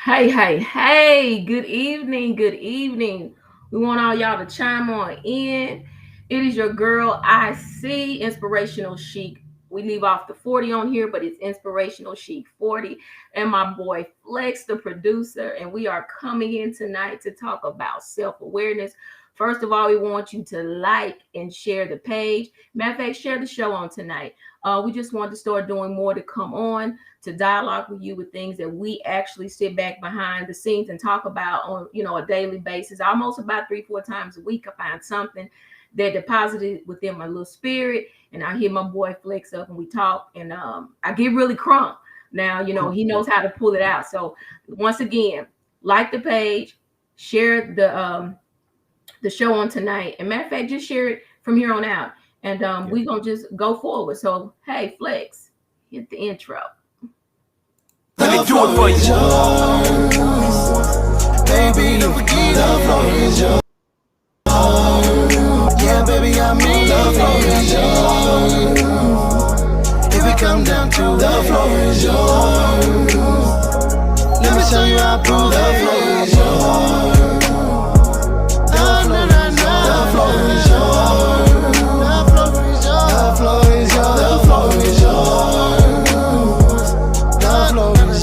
Hey, good evening, good evening. We want all y'all to chime on in. It is your girl, IC, Inspirational Chic. We leave off the 40 on here, but it's Inspirational Chic 40. And my boy Flex, the producer. And we are coming in tonight to talk about self awareness. First of all, we want you to like and share the page. Matter of fact, share the show on tonight. We just want to start doing more to come on to dialogue with you with things that we actually sit back behind the scenes and talk about on a daily basis, almost about 3-4 times a week. I find something that deposited within my little spirit, and I hear my boy Flex up and we talk, and I get really crunk. Now he knows how to pull it out. So once again, like the page, share the show on tonight, and matter of fact, just share it from here on out, and we're gonna just go forward. So hey, Flex, hit the intro. Let me do it for you. Baby, the floor is yours. Yeah, baby, I mean the floor is yours. If it come down to the floor is yours, let me show you how prove the floor is yours. The floor is yours. The floor is yours. The floor is yours. The floor is yours. The floor is yours.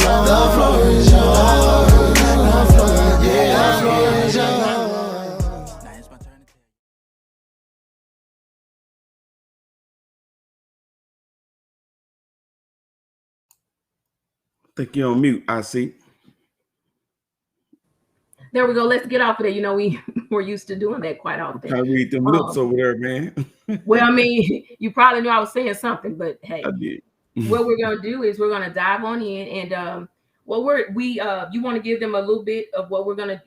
The floor is yours. The floor, yeah, the floor is yours. Now it's my turn to tell you. Think you're on mute, I see. There we go. Let's get off of there. We're used to doing that quite often. Trying to read them lips over there, man. Well, I mean, you probably knew I was saying something, but hey, I did. What we're gonna do is we're gonna dive on in, and you want to give them a little bit of what we're gonna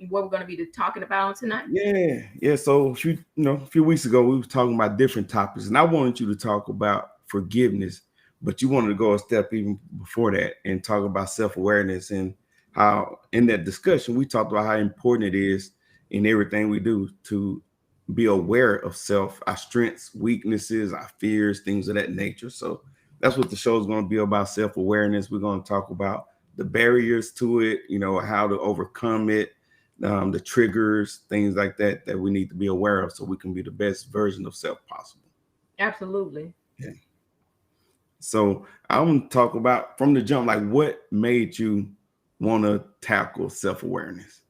be talking about tonight? Yeah. So a few weeks ago we was talking about different topics, and I wanted you to talk about forgiveness, but you wanted to go a step even before that and talk about self-awareness, and how in that discussion we talked about how important it is in everything we do to be aware of self, our strengths, weaknesses, our fears, things of that nature. So that's what the show is going to be about, self-awareness. We're going to talk about the barriers to it, how to overcome it, the triggers, things like that we need to be aware of so we can be the best version of self possible. Absolutely. Yeah. So I want to talk about from the jump, like what made you want to tackle self-awareness?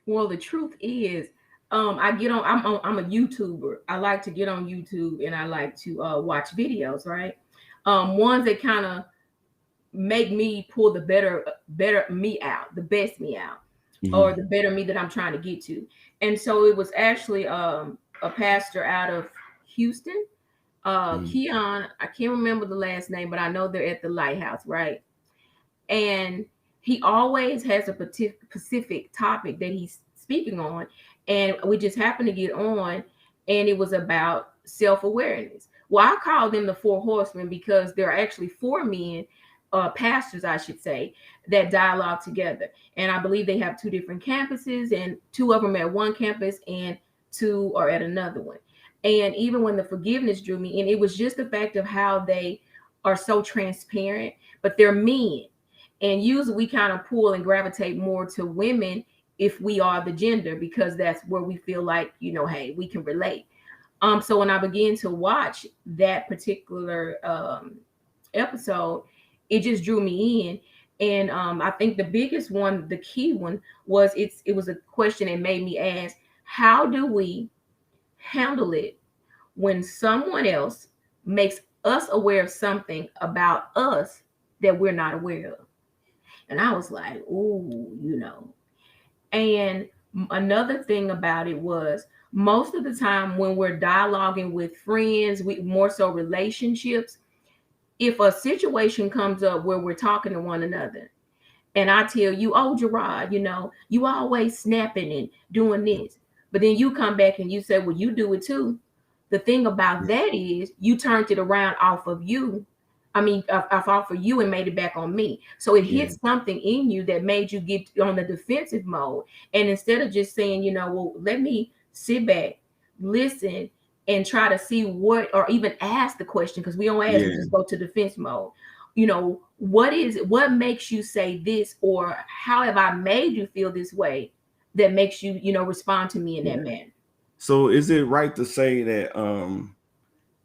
Well, the truth is, I'm a YouTuber. I like to get on YouTube and I like to watch videos, right? Ones that kind of make me pull the better me out, the best me out, or the better me that I'm trying to get to. And so it was actually a pastor out of Houston, Keon. I can't remember the last name, but I know they're at the Lighthouse, right? And he always has a specific topic that he's speaking on, and we just happened to get on, and it was about self-awareness. Well, I call them the Four Horsemen because there are actually four men, pastors, I should say, that dialogue together. And I believe they have two different campuses, and two of them at one campus and two are at another one. And even when the forgiveness drew me in, it was just the fact of how they are so transparent, but they're men. And usually we kind of pull and gravitate more to women if we are the gender, because that's where we feel like, hey, we can relate. So when I began to watch that particular episode, it just drew me in. And I think the biggest one, the key one, was it was a question that made me ask, how do we handle it when someone else makes us aware of something about us that we're not aware of? And I was like, ooh. And another thing about it was, most of the time when we're dialoguing with friends, more so relationships, if a situation comes up where we're talking to one another, and I tell you, oh, Gerard, you always snapping and doing this, but then you come back and you say, well, you do it too. The thing about that is you turned it around off of you. I mean, off of you and made it back on me. So it hit something in you that made you get on the defensive mode. And instead of just saying, well, let me sit back, listen, and try to see what, or even ask the question, because we don't ask, we just go to defense mode. what makes you say this, or how have I made you feel this way that makes you, respond to me in that manner. So is it right to say that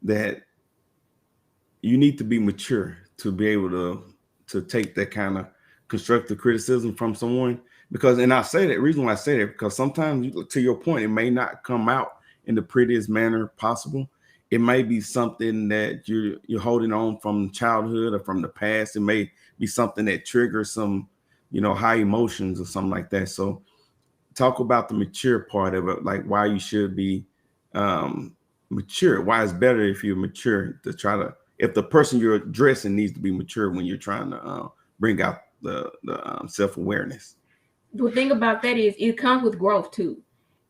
that you need to be mature to be able to take that kind of constructive criticism from someone? Because, and I say that, reason why I say that, because sometimes, to your point, it may not come out in the prettiest manner possible. It may be something that you're holding on from childhood or from the past. It may be something that triggers some, high emotions or something like that. So talk about the mature part of it, like why you should be mature. Why it's better if you're mature to try to, if the person you're addressing needs to be mature when you're trying to bring out the self-awareness. The thing about that is it comes with growth too,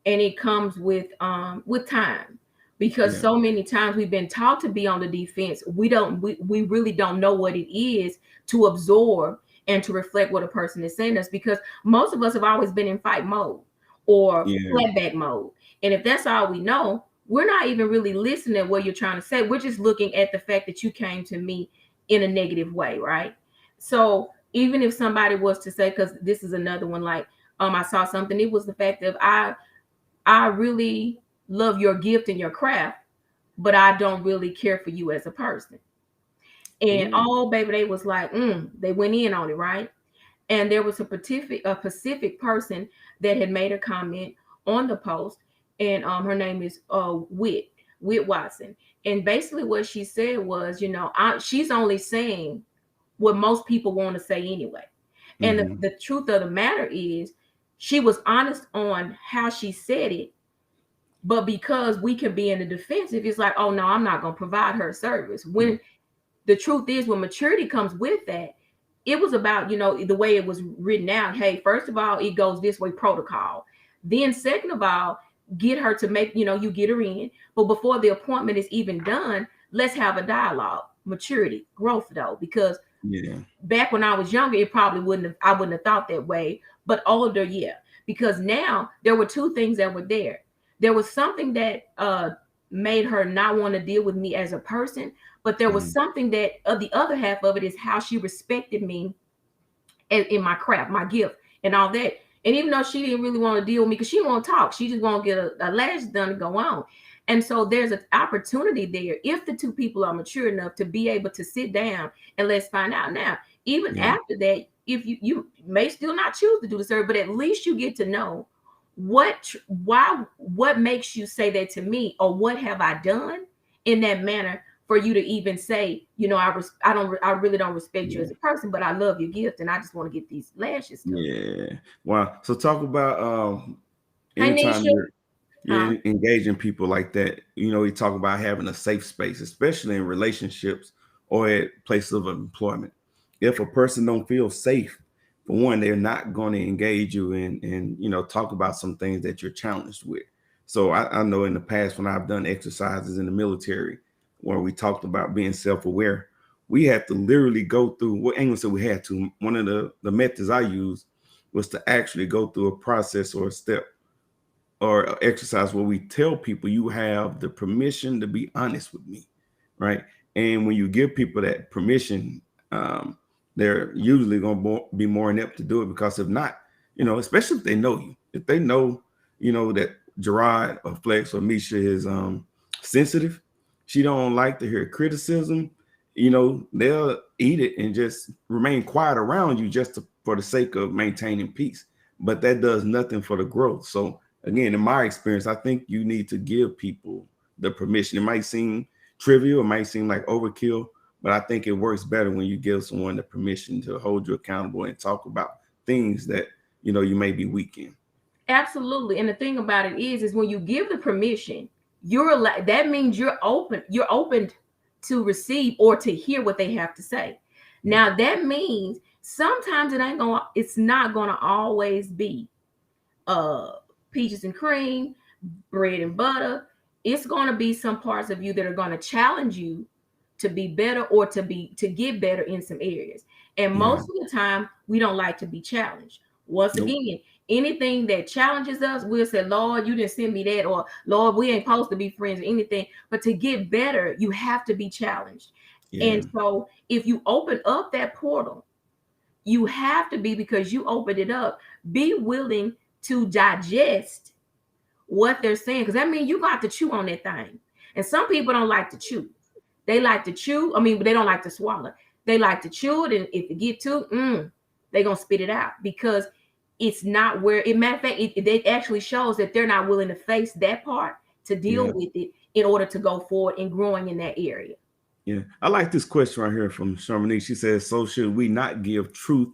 and it comes with time, because Yeah. so many times we've been taught to be on the defense. We really don't know what it is to absorb and to reflect what a person is saying to us, because most of us have always been in fight mode or Yeah. flatback mode, and if that's all we know, we're not even really listening to what you're trying to say. We're just looking at the fact that you came to me in a negative way, right? So even if somebody was to say, because this is another one, like I saw something, it was the fact that I really love your gift and your craft, but I don't really care for you as a person. And Ooh. oh baby, they was like, they went in on it, right? And there was a Pacific person that had made a comment on the post, and her name is Wit Watson. And basically what she said was, she's only saying what most people want to say anyway. And Mm-hmm. the truth of the matter is, she was honest on how she said it, but because we can be in the defensive, it's like, oh no, I'm not going to provide her service. When the truth is, when maturity comes with that, it was about, the way it was written out. Hey, first of all, it goes this way, protocol. Then second of all, get her to make, you get her in. But before the appointment is even done, let's have a dialogue. Maturity, growth though, because Yeah. back when I was younger, I wouldn't have thought that way. But older, yeah. Because now there were two things that were there. There was something that made her not want to deal with me as a person, but there was Mm-hmm. something that the other half of it is how she respected me in my craft, my gift, and all that. And even though she didn't really want to deal with me because she won't talk, she just won't get a lash done and go on. And so there's an opportunity there if the two people are mature enough to be able to sit down and let's find out. Now, even Yeah. after that, if you may still not choose to do the survey, but at least you get to know what makes you say that to me, or what have I done in that manner for you to even say, I really don't respect you Yeah. as a person, but I love your gift and I just want to get these lashes done. Yeah. Wow. So talk about Hey anytime Nisha. Huh? you're engaging people like that, you talk about having a safe space, especially in relationships or at places of employment. If a person don't feel safe, for one, they're not going to engage you and talk about some things that you're challenged with. So I know in the past when I've done exercises in the military where we talked about being self-aware, we had to literally go through what England said we had to. One of the methods I used was to actually go through a process or a step or exercise where we tell people you have the permission to be honest with me, right? And when you give people that permission, they're usually going to be more inept to do it, because if not, especially if they know you, if they know, that Gerard or Flex or Misha is sensitive, she don't like to hear criticism, they'll eat it and just remain quiet around you just for the sake of maintaining peace. But that does nothing for the growth. So again, in my experience, I think you need to give people the permission. It might seem trivial, it might seem like overkill, but I think it works better when you give someone the permission to hold you accountable and talk about things that you may be weak in. Absolutely. And the thing about it is when you give the permission, that means you're open to receive or to hear what they have to say. Now that means sometimes it's not gonna always be uh peaches and cream, bread and butter. It's going to be some parts of you that are going to challenge you to be better or to get better in some areas. And Yeah. most of the time, we don't like to be challenged. Once Nope. again, anything that challenges us, we'll say, Lord, you didn't send me that, or Lord, we ain't supposed to be friends or anything. But to get better, you have to be challenged. And so if you open up that portal, you have to be, because you opened it up, be willing to digest what they're saying, because that means you got to chew on that thing. And some people don't like to chew. They like to chew. I mean, but they don't like to swallow. They like to chew it, and if it get too, they're gonna spit it out, because it's not where. In matter of fact, it actually shows that they're not willing to face that part to deal with it in order to go forward and growing in that area. Yeah, I like this question right here from Sharmanique. She says, so should we not give truth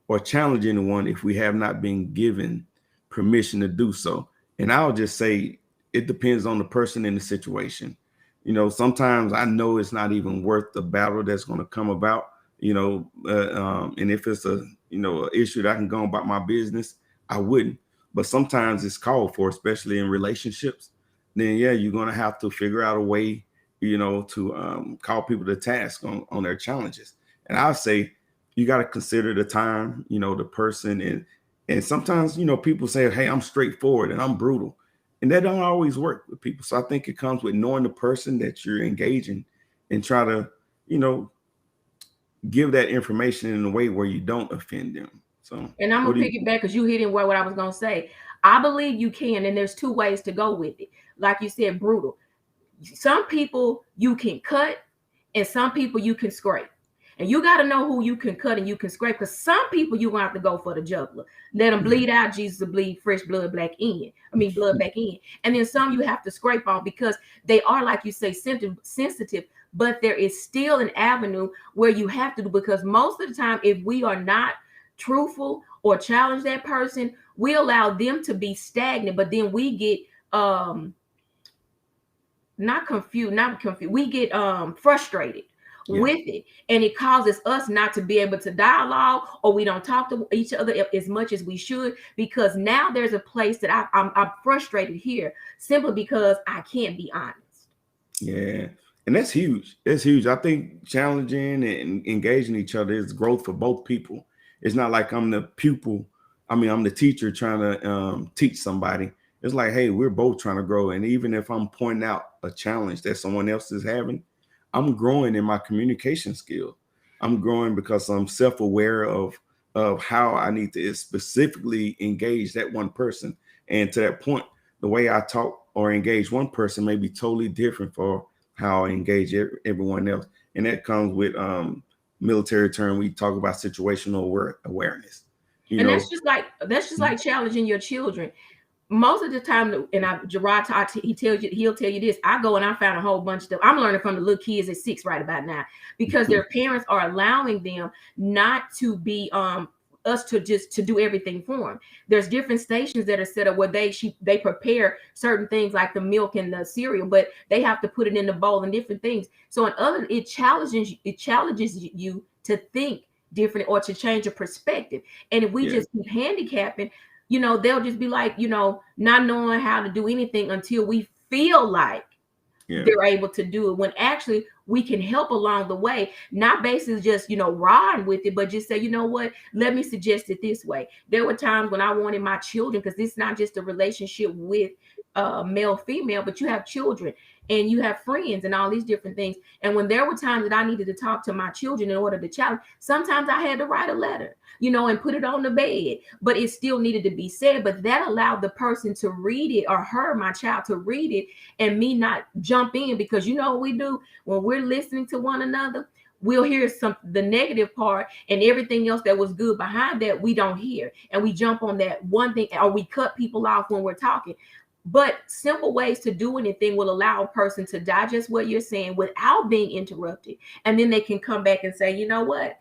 or challenge anyone if we have not been given permission to do so? And I'll just say it depends on the person and the situation. You know, sometimes I know it's not even worth the battle that's going to come about, and if it's an issue that I can go about my business, I wouldn't. But sometimes it's called for, especially in relationships. Then, you're going to have to figure out a way to call people to task on their challenges. And I'll say you got to consider the time, the person. And sometimes, people say, hey, I'm straightforward and I'm brutal. And that don't always work with people. So I think it comes with knowing the person that you're engaging and try to, give that information in a way where you don't offend them. So, and I'm going to pick it back because you hit in what I was going to say. I believe you can. And there's two ways to go with it. Like you said, brutal. Some people you can cut, and some people you can scrape. And you got to know who you can cut and you can scrape, because some people you're going to have to go for the jugular. Let them bleed out. Jesus will bleed fresh blood back in. Blood back in. And then some you have to scrape off, because they are, like you say, sensitive, but there is still an avenue where you have to do, because most of the time, if we are not truthful or challenge that person, we allow them to be stagnant, but then we get not confused. We get frustrated with it, and it causes us not to be able to dialogue, or we don't talk to each other as much as we should, because now there's a place that I'm frustrated here simply because I can't be honest. Yeah, and that's huge. It's huge. I think challenging and engaging each other is growth for both people. It's not like I'm the pupil. I'm the teacher trying to teach somebody. It's like, hey, we're both trying to grow. And even if I'm pointing out a challenge that someone else is having, I'm growing in my communication skill. I'm growing because I'm self-aware of how I need to specifically engage that one person. And to that point, the way I talk or engage one person may be totally different for how I engage everyone else. And that comes with military term. We talk about situational awareness. That's just like challenging your children. Most of the time, and Gerard, he'll tell you this. I go and I found a whole bunch of stuff. I'm learning from the little kids at 6 right about now, because their parents are allowing them not to be us to do everything for them. There's different stations that are set up where they prepare certain things like the milk and the cereal, but they have to put it in the bowl and different things. So it challenges you to think different or to change your perspective. And if we just keep handicapping, they'll just be like, not knowing how to do anything until we feel like they're able to do it, when actually we can help along the way, not basically just, ride with it, but just say, you know what, let me suggest it this way. There were times when I wanted my children, because it's not just a relationship with male, female, but you have children and you have friends and all these different things. And when there were times that I needed to talk to my children in order to challenge, sometimes I had to write a letter, and put it on the bed, but it still needed to be said. But that allowed the person to read it, or my child to read it, and me not jump in, because what we do when we're listening to one another, we'll hear the negative part, and everything else that was good behind that we don't hear, and we jump on that one thing, or we cut people off when we're talking. But simple ways to do anything will allow a person to digest what you're saying without being interrupted, and then they can come back and say, you know what,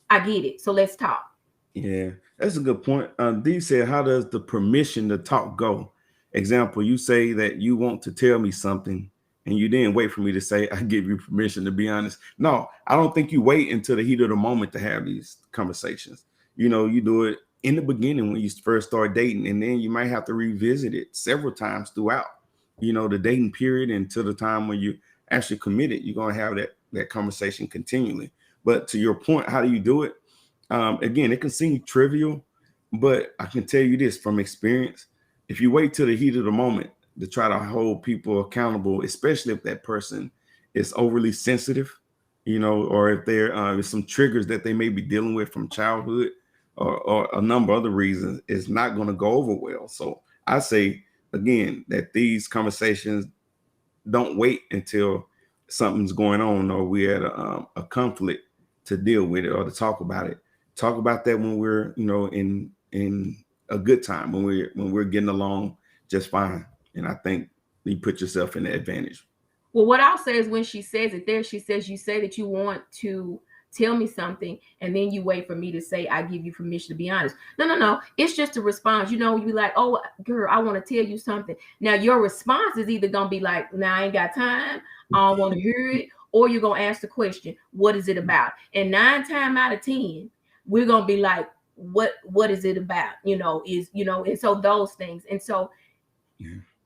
I get it, so let's talk. Yeah, that's a good point. Dee said, how does the permission to talk go? Example, you say that you want to tell me something, and you didn't wait for me to say, I give you permission to be honest. No, I don't think you wait until the heat of the moment to have these conversations. You do it in the beginning when you first start dating, and then you might have to revisit it several times throughout, the dating period, until the time when you actually committed. You're going to have that conversation continually. But to your point, how do you do it? Again, it can seem trivial, but I can tell you this from experience. If you wait till the heat of the moment to try to hold people accountable, especially if that person is overly sensitive, you know, or if there's some triggers that they may be dealing with from childhood or a number of other reasons, it's not going to go over well. So I say again that these conversations don't wait until something's going on or we're at a conflict to deal with it or to talk about it. Talk about that when we're, you know, in a good time, when we're getting along just fine. And I think you put yourself in the advantage. Well, what I'll say is when she says it there, she says, you say that you want to tell me something, and then you wait for me to say, I give you permission to be honest. No. It's just a response. You know, you be like, oh, girl, I want to tell you something. Now, your response is either going to be like, nah, I ain't got time. I don't want to hear it. Or you're going to ask the question, what is it about? And 9 times out of 10, we're going to be like, what is it about? You know, and so those things. And so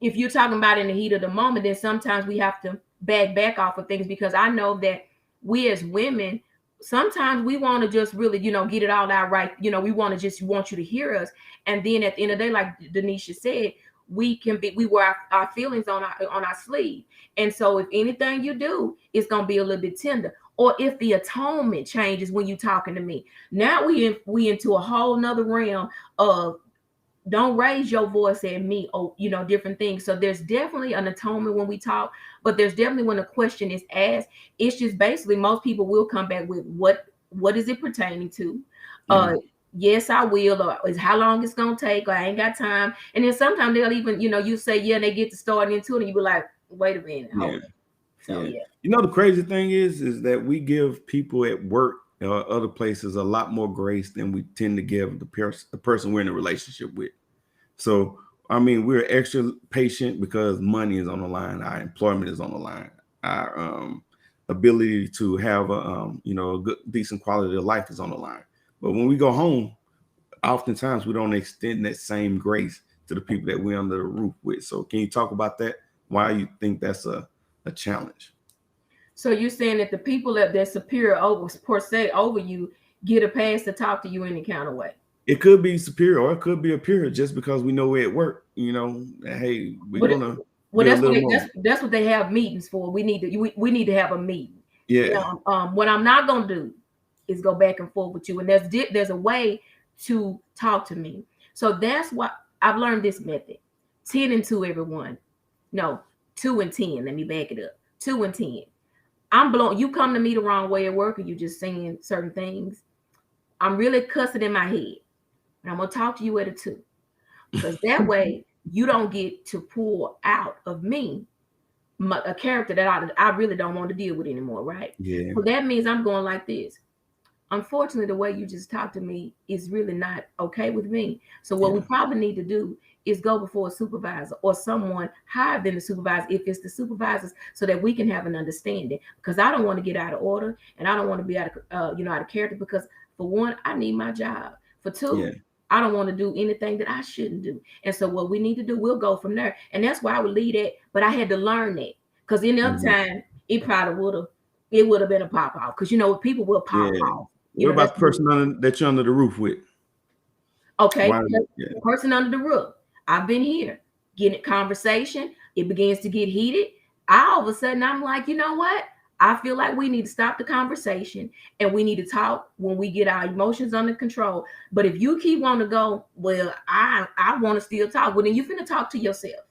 if you're talking about in the heat of the moment, then sometimes we have to back off of things, because I know that we as women, sometimes we want to just really, you know, get it all out right. You know, we want you to hear us. And then at the end of the day, like Denisha said, we wear our feelings on our sleeve. And so if anything you do, it's going to be a little bit tender. Or if the atonement changes when you're talking to me, now we into a whole nother realm of, don't raise your voice at me, or, you know, different things. So there's definitely an atonement when we talk, but there's definitely when a question is asked, it's just basically most people will come back with what is it pertaining to? Yes, I will, or is how long it's gonna take, or I ain't got time. And then sometimes they'll even, you know, you say yeah, and they get to start into it, and you be like, wait a minute, hold on. So yeah. You know, the crazy thing is that we give people at work or other places a lot more grace than we tend to give the person we're in a relationship with. So, I mean, we're extra patient because money is on the line. Our employment is on the line. Our ability to have a good, decent quality of life is on the line. But when we go home, oftentimes we don't extend that same grace to the people that we're under the roof with. So can you talk about that? Why you think that's a challenge? So you're saying that the people that superior over you get a pass to talk to you any kind of way? It could be superior or it could be a peer, just because we know we're at work, you know, hey, we're gonna that's what they have meetings for. We need to have a meeting. Yeah. What I'm not gonna do is go back and forth with you. And there's a way to talk to me. So that's why I've learned this method. 10 and 2, everyone. No, 2 and 10. Let me back it up. 2 and 10. I'm blown. You come to me the wrong way at work, or you just saying certain things, I'm really cussing in my head. And I'm going to talk to you at a 2. Because that way you don't get to pull out of me a character that I really don't want to deal with anymore, right? Yeah. So that means I'm going like this. Unfortunately, the way you just talked to me is really not okay with me. So what we probably need to do is go before a supervisor or someone higher than the supervisor, if it's the supervisors, so that we can have an understanding. Because I don't want to get out of order, and I don't want to be out of character. Because for one, I need my job. For 2, I don't want to do anything that I shouldn't do. And so what we need to do, we'll go from there. And that's why I would lead it. But I had to learn that, because in the other time, it would have been a pop off. Because, you know, people will pop off. What about the person that you're under the roof with? Okay, the person under the roof. I've been here, getting conversation. It begins to get heated. All of a sudden, I'm like, you know what? I feel like we need to stop the conversation, and we need to talk when we get our emotions under control. But if you keep wanting to go, well, I want to still talk. Well, then you're finna talk to yourself.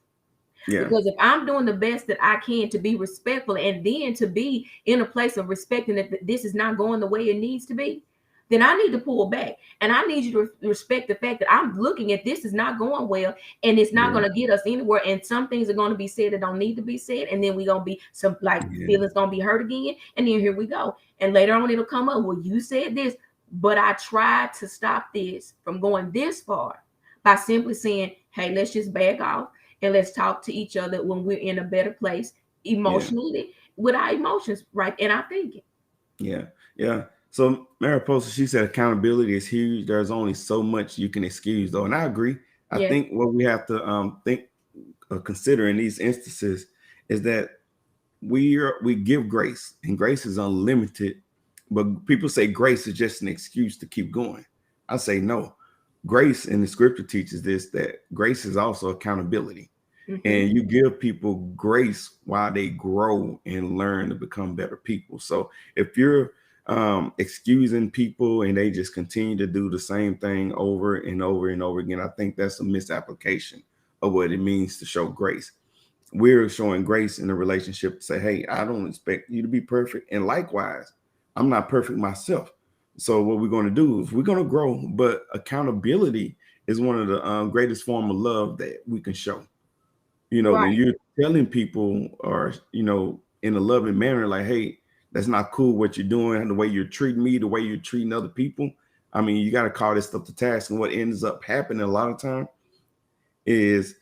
Yeah. Because if I'm doing the best that I can to be respectful, and then to be in a place of respecting that this is not going the way it needs to be, then I need to pull back. And I need you to respect the fact that I'm looking at this is not going well, and it's not going to get us anywhere. And some things are going to be said that don't need to be said. And then we're going to be feelings going to be hurt again. And then here we go. And later on, it'll come up. Well, you said this, but I tried to stop this from going this far by simply saying, hey, let's just back off. And let's talk to each other when we're in a better place emotionally with our emotions, right? And our thinking. Yeah. So Mariposa, she said accountability is huge. There's only so much you can excuse, though. And I agree. I think what we have to consider in these instances is that we give grace, and grace is unlimited. But people say grace is just an excuse to keep going. I say no. Grace in the scripture teaches this, that grace is also accountability. and you give people grace while they grow and learn to become better people. So if you're excusing people and they just continue to do the same thing over and over and over again, I think that's a misapplication of what it means to show grace. We're showing grace in a relationship to say, hey, I don't expect you to be perfect. And likewise, I'm not perfect myself. So what we're going to do is we're going to grow, but accountability is one of the greatest form of love that we can show. You know, when Right. you're telling people or, you know, in a loving manner, like, hey, that's not cool what you're doing, the way you're treating me, the way you're treating other people. I mean, you got to call this stuff to task. And what ends up happening a lot of time is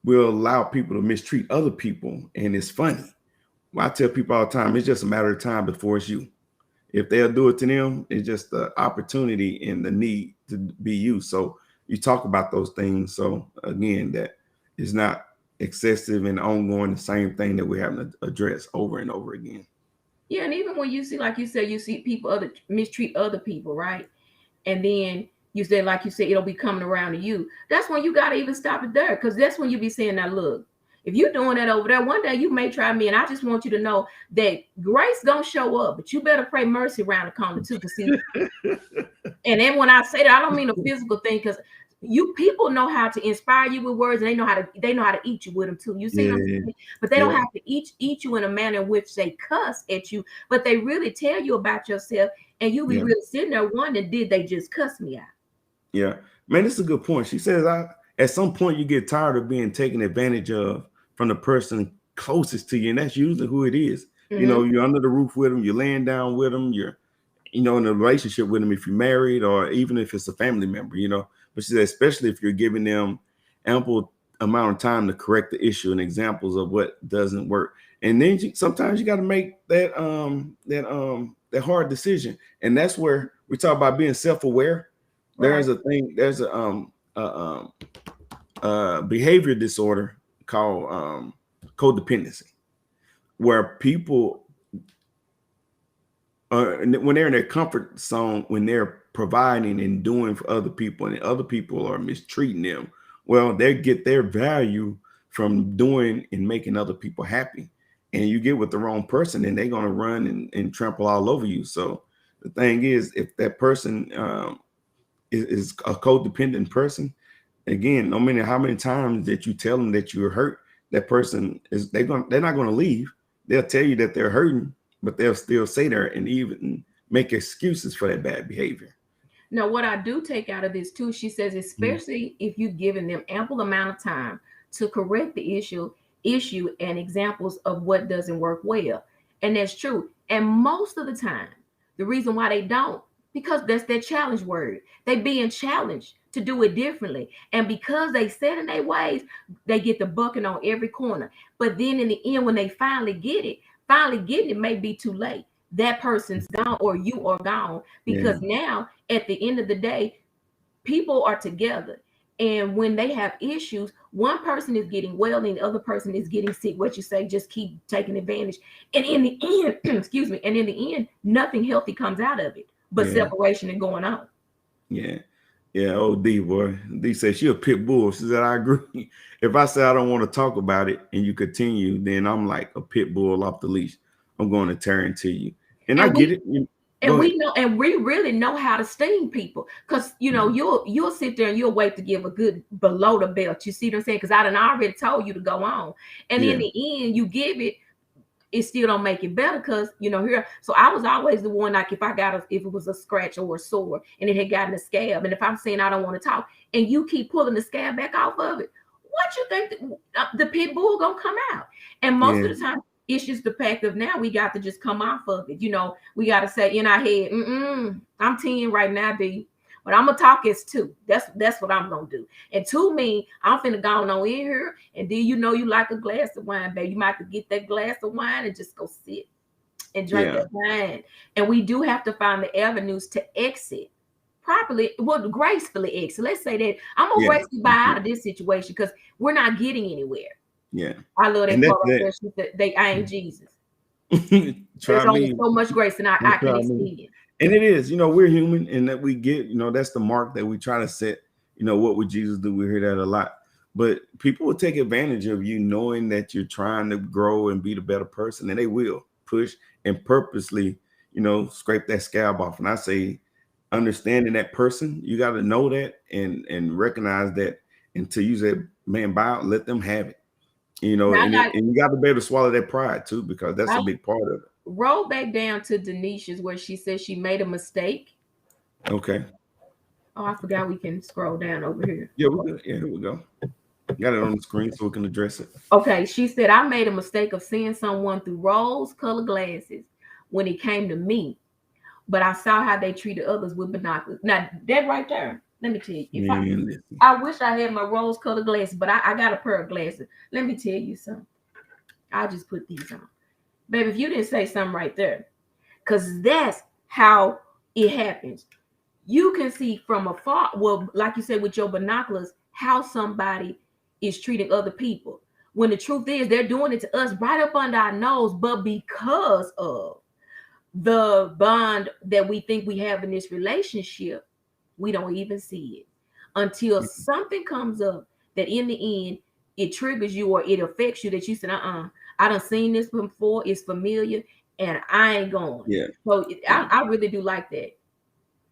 we'll allow people to mistreat other people. And it's funny. I tell people all the time, it's just a matter of time before it's you. If they'll do it to them, it's just the opportunity and the need to be you. So you talk about those things. So again, that is not excessive and ongoing, the same thing that we're having to address over and over again. Yeah, and even when you see, like you said, you see people mistreat other people, right? And then you said, like you said, it'll be coming around to you. That's when you gotta even stop it there, because that's when you be saying, now look, if you're doing that over there, one day you may try me, and I just want you to know that grace gonna show up, but you better pray mercy around the corner too. Cause see, and then when I say that, I don't mean a physical thing, because you people know how to inspire you with words, and they know how to eat you with them too. You see Yeah, what I'm saying? But they don't have to eat you in a manner in which they cuss at you, but they really tell you about yourself, and you be yeah, really sitting there wondering, did they just cuss me out? yeah. Man, this is a good point. She says, at some point you get tired of being taken advantage of from the person closest to you, and that's usually who it is. You know, you're under the roof with them, you're laying down with them, you're, you know, in a relationship with them if you're married or even if it's a family member, you know. But she said, especially if you're giving them ample amount of time to correct the issue and examples of what doesn't work. And then sometimes you got to make that hard decision. And that's where we talk about being self-aware. Right. There's a behavior disorder called codependency, where people when they're in their comfort zone, when they're providing and doing for other people and other people are mistreating them, well, they get their value from doing and making other people happy. And you get with the wrong person and they're going to run and trample all over you. So the thing is, if that person is a codependent person, again, no matter how many times that you tell them that you're hurt, that person they're not going to leave. They'll tell you that they're hurting, but they'll still say there and even make excuses for that bad behavior. Now, what I do take out of this too, she says, especially if you've given them ample amount of time to correct the issue and examples of what doesn't work well. And that's true. And most of the time, the reason why they don't, because that's their challenge word. They being challenged to do it differently. And because they set in their ways, they get the bucking on every corner. But then in the end, when they finally getting it may be too late. That person's gone or you are gone, because now at the end of the day, people are together. And when they have issues, one person is getting well and the other person is getting sick. What you say, just keep taking advantage. And in the end, excuse me, and in the end, nothing healthy comes out of it, but separation and going on. Yeah. Yeah. Oh, D boy. D said she a pit bull. She said, I agree. If I say I don't want to talk about it and you continue, then I'm like a pit bull off the leash. I'm going to tear into you. And I get it. And we know, and we really know how to sting people, because you know you'll sit there and you'll wait to give a good below the belt. You see what I'm saying? Because I done already told you to go on, and in the end you give it, it still don't make it better, because you know here. So I was always the one, like if it was a scratch or a sore and it had gotten a scab, and if I'm saying I don't want to talk, and you keep pulling the scab back off of it, what you think the pit bull gonna come out? And most of the time, it's just the fact of now we got to just come off of it. You know, we got to say in our head, I'm 10 right now, D, but I'm gonna talk as 2. That's what I'm gonna do. And 2 mean I'm finna go on in here, and then you know you like a glass of wine, baby. You might have to get that glass of wine and just go sit and drink that wine. And we do have to find the avenues to exit properly, well, gracefully exit. Let's say that I'm gonna gracefully buy out of this situation because we're not getting anywhere. Yeah, I love that part right there. I ain't Jesus. There's only so much grace, and I can extend it. And it is, you know, we're human, and that we get, you know, that's the mark that we try to set. You know, what would Jesus do? We hear that a lot. But people will take advantage of you knowing that you're trying to grow and be the better person, and they will push and purposely, scrape that scab off. And I say, understanding that person, you got to know that and recognize that, and to use that man bow, let them have it. And you got to be able to swallow that pride too, because that's a big part of it. Roll back down to Denisha's where she says she made a mistake. Okay. Oh, I forgot we can scroll down over here. Yeah, we good. Yeah, here we go. Got it on the screen so we can address it. Okay, she said, I made a mistake of seeing someone through rose-colored glasses when it came to me, but I saw how they treated others with binoculars. Now, that right there, let me tell you, I wish I had my rose-colored glasses, but I got a pair of glasses. Let me tell you something. I just put these on. Baby, if you didn't say something right there, because that's how it happens. You can see from afar, well, like you said, with your binoculars, how somebody is treating other people, when the truth is they're doing it to us right up under our nose, but because of the bond that we think we have in this relationship, we don't even see it until something comes up that in the end it triggers you or it affects you, that you said, I done seen this before, it's familiar, and I ain't going. Yeah. So I really do like that.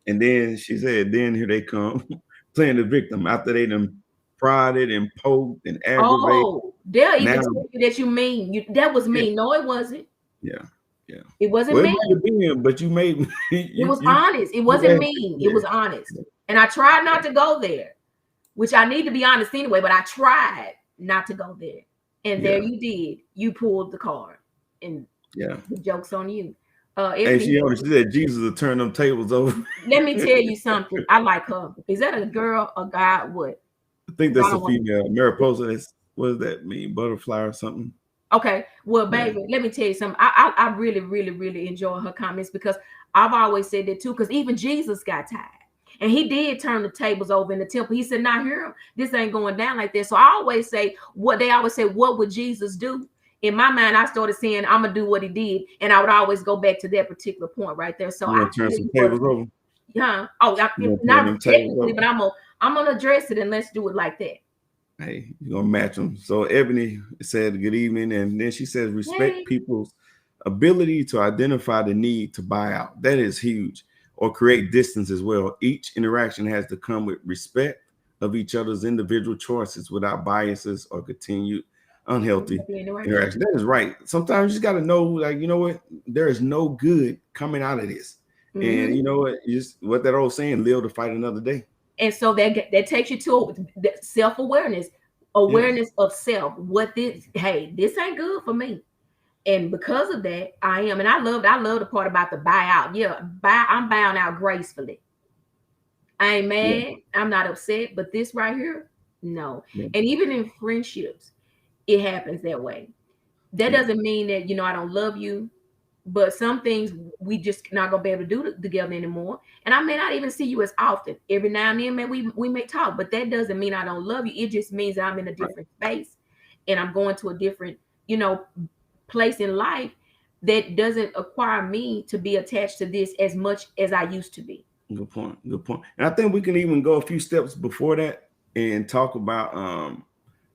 And then she said, then here they come playing the victim after they done prodded and poked and aggravated. Oh, they'll even tell you that you mean. That was mean. No, it wasn't. Yeah. It wasn't mean. It might have been, but you made it was honest. It wasn't mean. It was honest. And I tried not to go there, which I need to be honest anyway, but I tried not to go there. And there you did. You pulled the card. And the joke's on you. And she understood that Jesus will turn them tables over. Let me tell you something. I like her. Is that a girl, a guy, what? I think that's a female. Mariposa. What does that mean? Butterfly or something? Okay. Well, baby, let me tell you something. I really, really, really enjoy her comments, because I've always said that too, because even Jesus got tired. And he did turn the tables over in the temple. He said, "Now here, this ain't going down like this." So I always say, what would Jesus do? In my mind, I started saying, I'm gonna do what he did, and I would always go back to that particular point right there. So I turn some tables over. Yeah. Oh, not technically, but I'm gonna address it, and let's do it like that. Hey, you're gonna match them. So Ebony said good evening, and then she says respect people's ability to identify the need to buy out. That is huge. Or create distance as well. Each interaction has to come with respect of each other's individual choices without biases or continued unhealthy interaction. That is right. Sometimes you just got to know, like, you know what, there is no good coming out of this. And you know what, what that old saying, live to fight another day. And so that takes you to self-awareness, awareness of self. This ain't good for me. And because of that, I am. And I love the part about the buyout. Yeah, I'm buying out gracefully. I ain't mad. Yeah. I'm not upset. But this right here, no. Yeah. And even in friendships, it happens that way. That doesn't mean that, I don't love you. But some things we just not going to be able to do together anymore. And I may not even see you as often. Every now and then, man, we may talk. But that doesn't mean I don't love you. It just means that I'm in a different space. And I'm going to a different, place in life that doesn't acquire me to be attached to this as much as I used to be. Good point. And I think we can even go a few steps before that and talk about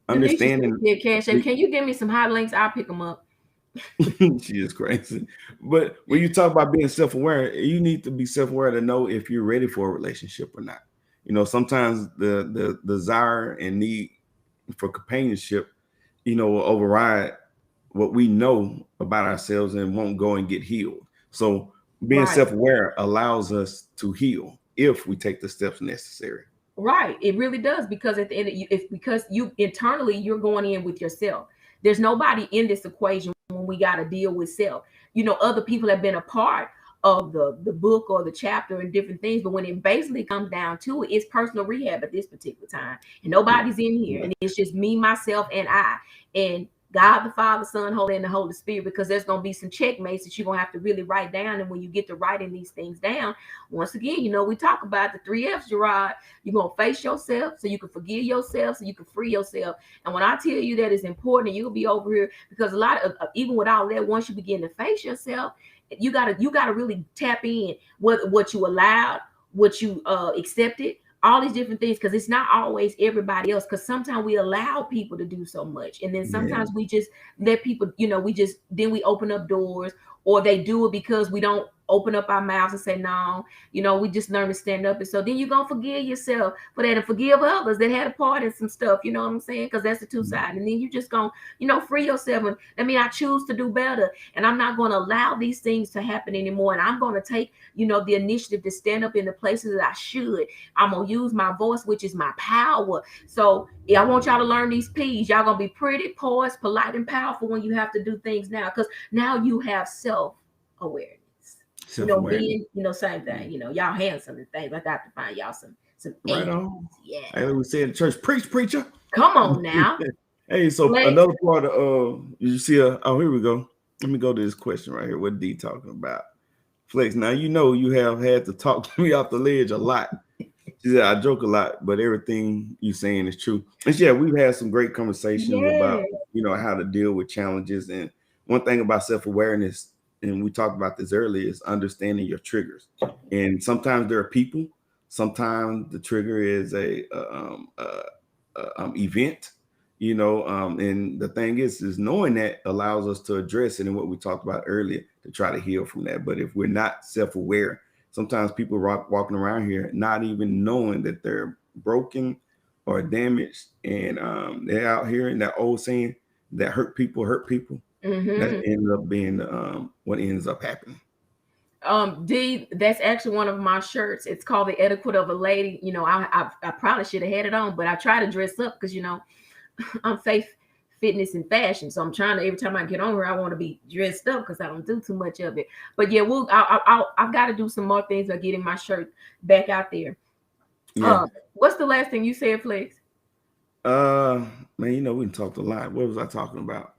understanding. Yeah, Cash, can you give me some hot links? I'll pick them up. She is crazy. But when you talk about being self-aware, you need to be self-aware to know if you're ready for a relationship or not. Sometimes the desire and need for companionship, will override what we know about ourselves and won't go and get healed. So being self-aware allows us to heal if we take the steps necessary. Right. It really does, because at the end, it's because you internally, you're going in with yourself. There's nobody in this equation when we got to deal with self. Other people have been a part of the book or the chapter and different things, but when it basically comes down to it, it's personal rehab at this particular time. And nobody's in here. And it's just me, myself, and I. And God, the Father, Son, Holy, and the Holy Spirit, because there's going to be some checkmates that you're going to have to really write down. And when you get to writing these things down, once again, we talk about the 3 F's, Gerard. You're going to face yourself so you can forgive yourself, so you can free yourself. And when I tell you that it's important, you'll be over here, because a lot of, even with all that, once you begin to face yourself, you gotta really tap in what you allowed, what you accepted, all these different things, because it's not always everybody else, because sometimes we allow people to do so much, and then sometimes we just let people, we open up doors, or they do it because we don't open up our mouths and say no. We just learn to stand up, and so then you're gonna forgive yourself for that and forgive others that had a part in some stuff, you know what I'm saying, because that's the two sides. And then you just gonna free yourself, and I choose to do better, and I'm not gonna allow these things to happen anymore, and I'm gonna take the initiative to stand up in the places that I should. I'm gonna use my voice, which is my power. So yeah, I want y'all to learn these P's. Y'all gonna be pretty, poised, polite, and powerful when you have to do things now, because now you have self-awareness. Being, same thing. Y'all handsome and things. I got to find y'all some right A's. on. Yeah. Hey, we say in the church, preach, preacher. Come on now. Hey, so another part of you see here we go. Let me go to this question right here. What D talking about? Flex. Now you have had to talk to me off the ledge a lot. She said I joke a lot, but everything you saying is true. And yeah, we've had some great conversations about how to deal with challenges. And one thing about self-awareness, and we talked about this earlier, is understanding your triggers. And sometimes there are people. Sometimes the trigger is a event. And the thing is knowing that allows us to address it, and what we talked about earlier, to try to heal from that. But if we're not self-aware, sometimes people walking around here not even knowing that they're broken or damaged, and they're out here in that old saying that hurt people. That ends up being what ends up happening. D, that's actually one of my shirts. It's called The Etiquette of a Lady. I probably should have had it on, but I try to dress up because I'm faith, fitness, and fashion. So I'm trying to, every time I get on here, I want to be dressed up because I don't do too much of it. But yeah, I've got to do some more things of getting my shirt back out there. Yeah. What's the last thing you said, Flex? Man, we talked a lot. What was I talking about?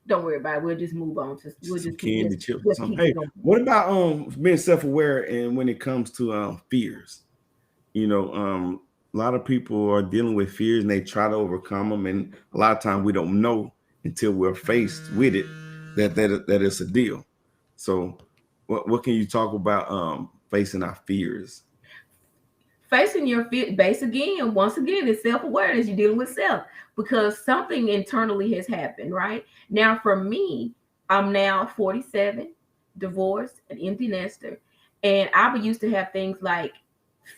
Don't worry about it. We'll just move on to candy chips or something. Hey, what about being self-aware, and when it comes to fears? A lot of people are dealing with fears and they try to overcome them, and a lot of times we don't know until we're faced with it that it's a deal. So what can you talk about facing our fears? Facing your fear, once again, is self-awareness. You're dealing with self because something internally has happened, right? Now, for me, I'm now 47, divorced, an empty nester, and I used to have things like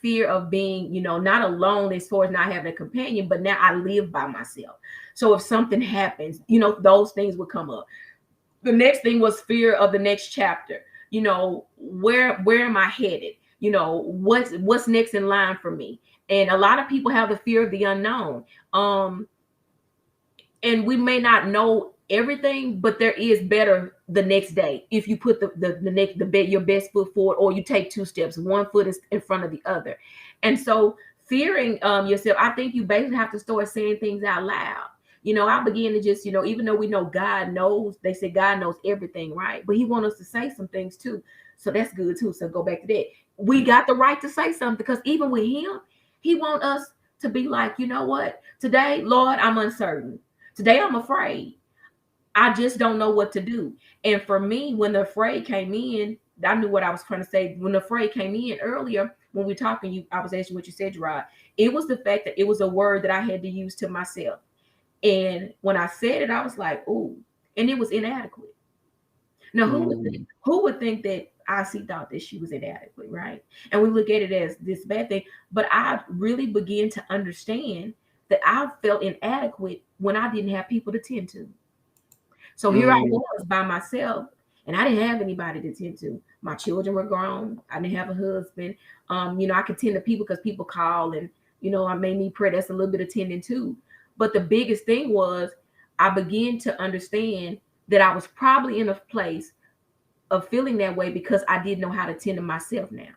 fear of being, not alone as far as not having a companion, but now I live by myself. So if something happens, those things would come up. The next thing was fear of the next chapter. Where am I headed? What's next in line for me? And a lot of people have the fear of the unknown. And we may not know everything, but there is better the next day if you put your best foot forward, or you take two steps, one foot is in front of the other. And so fearing yourself, I think you basically have to start saying things out loud. I began to just, even though we know God knows, they say God knows everything, right? But he wants us to say some things too. So that's good too. So go back to that. We got the right to say something, because even with him, he wants us to be like, you know what? Today, Lord, I'm uncertain. Today, I'm afraid. I just don't know what to do. And for me, when the afraid came in, I knew what I was trying to say. When the afraid came in earlier, when we were talking, I was asking what you said, Gerard. It was the fact that it was a word that I had to use to myself. And when I said it, I was like, ooh, and it was inadequate. Now, who would think that IC thought that she was inadequate, right? And we look at it as this bad thing. But I really began to understand that I felt inadequate when I didn't have people to tend to. So here I was by myself, and I didn't have anybody to tend to. My children were grown. I didn't have a husband. I could tend to people because people call, and I may need prayer. That's a little bit of tending too. But the biggest thing was I began to understand that I was probably in a place of feeling that way because I didn't know how to tend to myself now.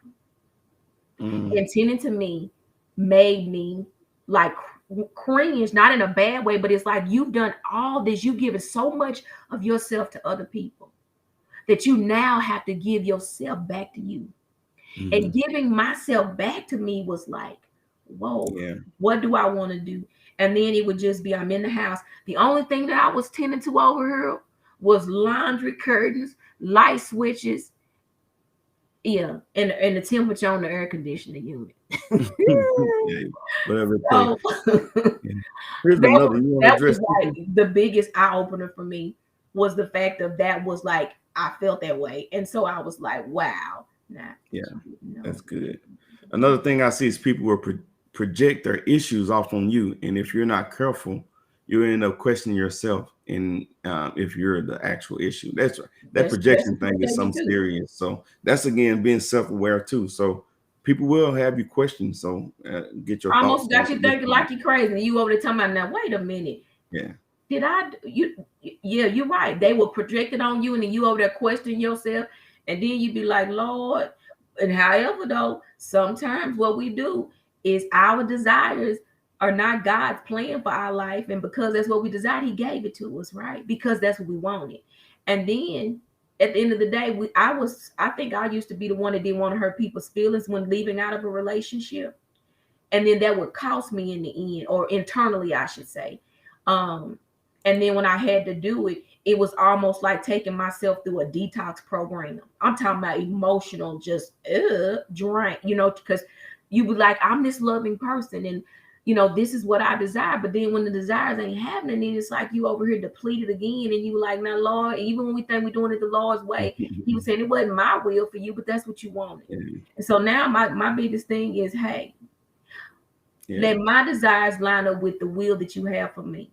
And tending to me made me like cringe, not in a bad way, but it's like you've done all this. You've given so much of yourself to other people that you now have to give yourself back to you. And giving myself back to me was like, whoa, what do I want to do? And then it would just be, I'm in the house. The only thing that I was tending to over here was laundry curtains, light switches, Yeah, and the temperature on the air conditioning unit. Yeah, whatever it So takes. Yeah. Here's that another. was You want to that was address this like one? the biggest eye opener for me was the fact of that was like I felt that way, and so I was like, wow, nah, Yeah, no. that's good. Another thing I see is people will project their issues off on you, and if you're not careful, you end up questioning yourself. And if you're the actual issue, that That's projection true thing is statement something too. serious. So that's again being self-aware too. So people will have you question. So get your thoughts Almost on got you this. thinking like you crazy, and you over there talking about now. Wait a minute, Yeah, did I you? Yeah, you're right. They will project it on you, and then you over there questioning yourself, and then you be like, Lord. And however, though, sometimes what we do is our desires are not God's plan for our life, and because that's what we desired, He gave it to us, right? Because that's what we wanted. And then at the end of the day, I think I used to be the one that didn't want to hurt people's feelings when leaving out of a relationship, and then that would cost me in the end, or internally I should say. And then when I had to do it, it was almost like taking myself through a detox program. I'm talking about emotional, just drain, because you be like, I'm this loving person, and this is what I desire. But then when the desires ain't happening, then it's like you over here depleted again, and you like, now Lord, even when we think we're doing it the Lord's way, He was saying it wasn't my will for you, but that's what you wanted. And so now my biggest thing is, hey, let my desires line up with the will that you have for me.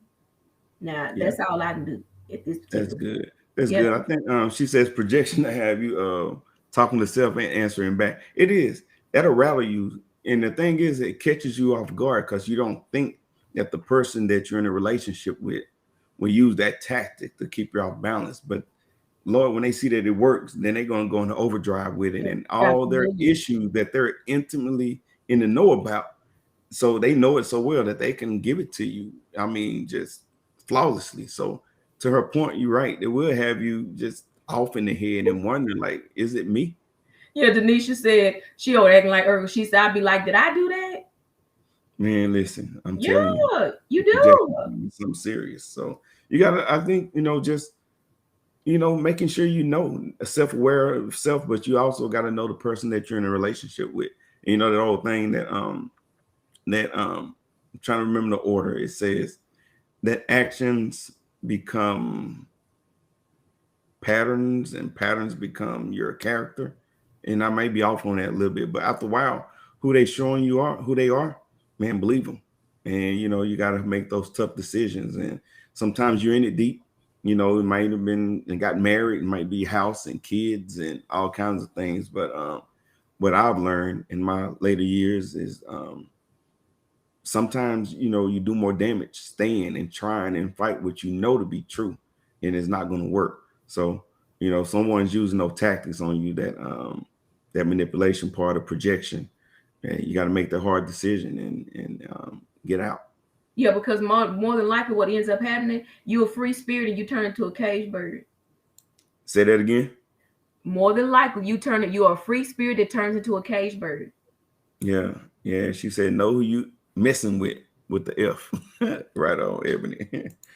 Now yeah, that's all I can do at this that's particular. good. That's Yeah, good. I think she says projection to have you talking to self and answering back. It is that'll rally you. And the thing is, it catches you off guard because you don't think that the person that you're in a relationship with will use that tactic to keep you off balance. But Lord, when they see that it works, then they're going to go into overdrive with it, and all their absolutely. issues that they're intimately in the know about. So they know it so well that they can give it to you. I mean, just flawlessly. So to her point, you're right. It will have you just off in the head and wondering, like, is it me? Yeah, Denisha said she over acting like Urkel. She said, I'd be like, did I do that? Man, listen, I'm Yeah, telling you, you the projection do. is something serious. So you gotta, I think, just making sure self-aware of self, but you also got to know the person that you're in a relationship with. And that old thing that I'm trying to remember the order. It says that actions become patterns and patterns become your character. And I may be off on that a little bit, but after a while, who they are, man, believe them. And you got to make those tough decisions. And sometimes you're in it deep. It might have been and got married, it might be house and kids and all kinds of things. But what I've learned in my later years is sometimes you do more damage staying and trying and fight what you know to be true, and it's not going to work. So someone's using those tactics on you, that manipulation part of projection, and you got to make the hard decision and get out. Yeah, because more than likely what ends up happening, you're a free spirit and you turn into a cage bird. Say that again. More than likely you're a free spirit that turns into a cage bird. Yeah, she said know who you messing with the F. Right on, Ebony.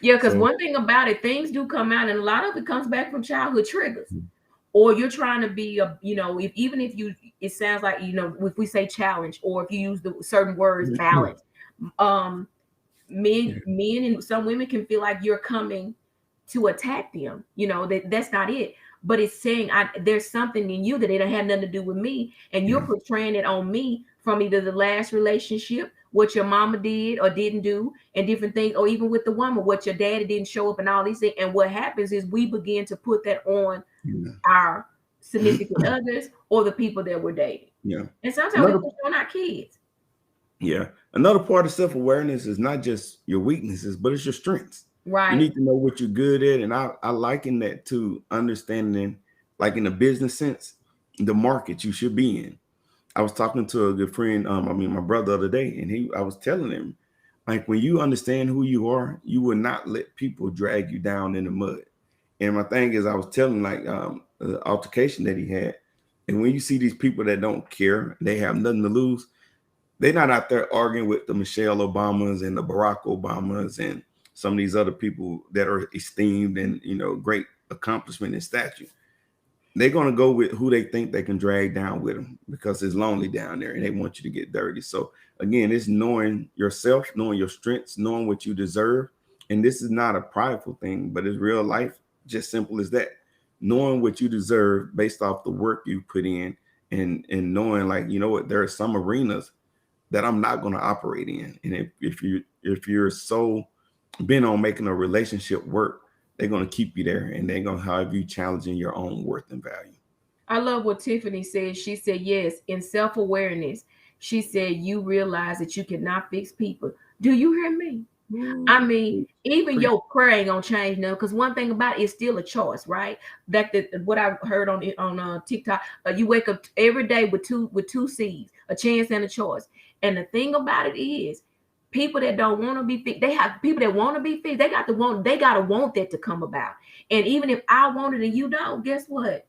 Yeah, because So one thing about it, things do come out, and a lot of it comes back from childhood triggers. Or you're trying to be if it sounds like, if we say challenge, or if you use the certain words, balance. Men and some women can feel like you're coming to attack them. That's not it. But it's saying there's something in you that it don't have nothing to do with me, and you're portraying it on me from either the last relationship, what your mama did or didn't do, and different things, or even with the woman, what your daddy didn't show up, and all these things. And what happens is we begin to put that on our significant others or the people that we're dating. Yeah. And sometimes we put it on our kids. Yeah. Another part of self-awareness is not just your weaknesses, but it's your strengths. Right. You need to know what you're good at. And I liken that to understanding, like in a business sense, the market you should be in. I was talking to a good friend, my brother the other day, and I was telling him, like, when you understand who you are, you will not let people drag you down in the mud. And my thing is, I was telling like the altercation that he had. And when you see these people that don't care, they have nothing to lose, they're not out there arguing with the Michelle Obamas and the Barack Obamas and some of these other people that are esteemed and great accomplishment and stature. they're gonna go with who they think they can drag down with them because it's lonely down there and they want you to get dirty. So again, it's knowing yourself, knowing your strengths, knowing what you deserve. And this is not a prideful thing, but it's real life, just simple as that. Knowing what you deserve based off the work you put in, and knowing, like, you know what, there are some arenas that I'm not going to operate in. And if you're so bent on making a relationship work, they're going to keep you there and they're going to have you challenging your own worth and value. I love what Tiffany said. She said, yes, in self-awareness, she said, you realize that you cannot fix people. Do you hear me? I mean, even your prayer ain't gonna change now. Because one thing about it, it's still a choice, right? What I heard on TikTok, you wake up every day with two seeds, a chance and a choice. And the thing about it is, people that don't want to be fixed, they have people that want to be fixed. They gotta want that to come about. And even if I want it and you don't, guess what?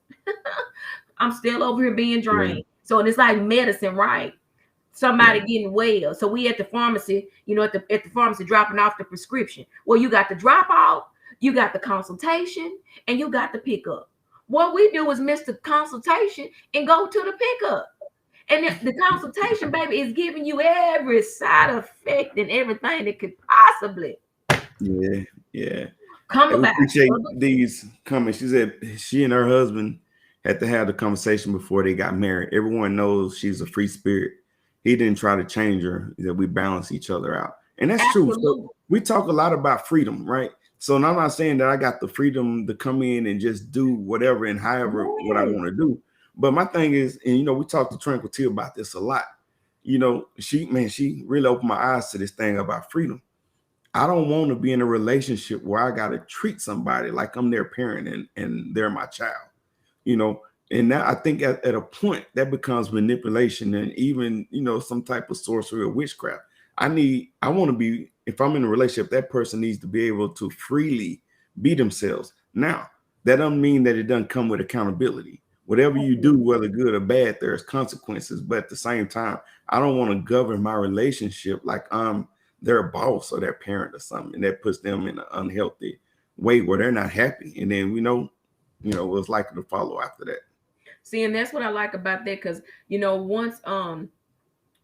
I'm still over here being drained. Yeah. So it's like medicine, right? Somebody getting well. So we at the pharmacy, at the pharmacy dropping off the prescription. Well, you got the drop off, you got the consultation, and you got the pickup. What we do is miss the consultation and go to the pickup. And the consultation, baby, is giving you every side effect and everything that could possibly. Yeah. Come about. Appreciate these comments. She said she and her husband had to have the conversation before they got married. Everyone knows she's a free spirit. He didn't try to change her, that we balance each other out. And that's Absolutely. True. So we talk a lot about freedom, right? So I'm not saying that I got the freedom to come in and just do whatever and however what I want to do. But my thing is, and we talked to Tranquil about this a lot. She really opened my eyes to this thing about freedom. I don't want to be in a relationship where I got to treat somebody like I'm their parent and they're my child, And now I think at a point that becomes manipulation and even, some type of sorcery or witchcraft. I want to be, if I'm in a relationship, that person needs to be able to freely be themselves. Now, that doesn't mean that it doesn't come with accountability. Whatever you do, whether good or bad, there's consequences. But at the same time, I don't want to govern my relationship like I'm their boss or their parent or something. And that puts them in an unhealthy way where they're not happy. And then what's likely to follow after that. See, and that's what I like about that, because once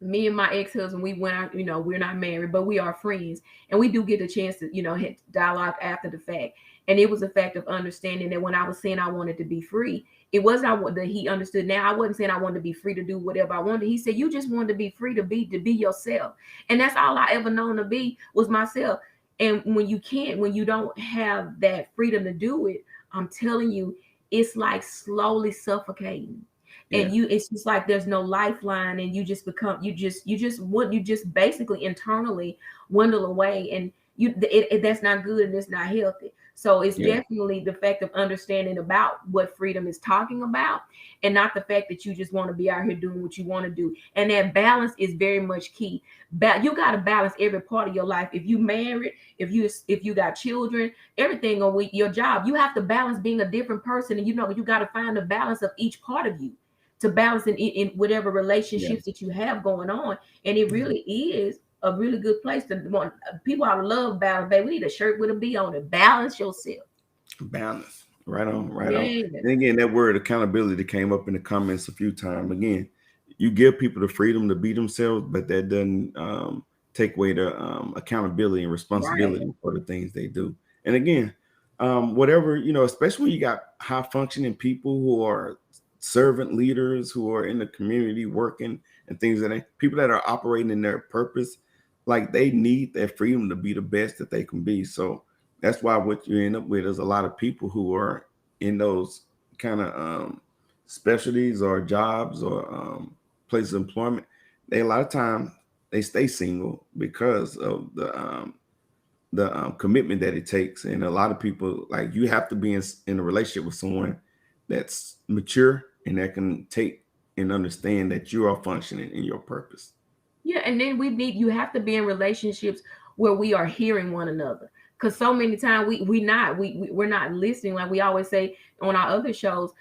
me and my ex-husband, we went out, we're not married, but we are friends, and we do get a chance to hit dialogue after the fact. And it was a fact of understanding that when I was saying I wanted to be free, it wasn't that he understood. Now I wasn't saying I wanted to be free to do whatever I wanted. He said, you just wanted to be free to be yourself. And that's all I ever known to be, was myself. And when you don't have that freedom to do it, I'm telling you, it's like slowly suffocating. And it's just like there's no lifeline, and you just basically internally dwindle away, and that's not good and it's not healthy. So it's definitely the fact of understanding about what freedom is talking about, and not the fact that you just want to be out here doing what you want to do. And that balance is very much key. You got to balance every part of your life. If you married, if you got children, everything on your job, you have to balance being a different person, and you got to find the balance of each part of you to balance in whatever relationships that you have going on. And it really is a really good place to want. People ought to love balance, baby. We need a shirt with a B on it. Balance yourself. Balance. Right on. And again, that word accountability came up in the comments a few times. Again, you give people the freedom to be themselves, but that doesn't take away the accountability and responsibility for the things they do. And again, whatever, especially when you got high functioning people who are servant leaders, who are in the community working and things people that are operating in their purpose, like they need that freedom to be the best that they can be. So that's why what you end up with is a lot of people who are in those kind of specialties or jobs or places of employment. A lot of times they stay single because of the commitment that it takes. And a lot of people, like, you have to be in a relationship with someone that's mature and that can take and understand that you are functioning in your purpose. Yeah, and then you have to be in relationships where we are hearing one another. Because so many times we're not listening. Like we always say on our other shows,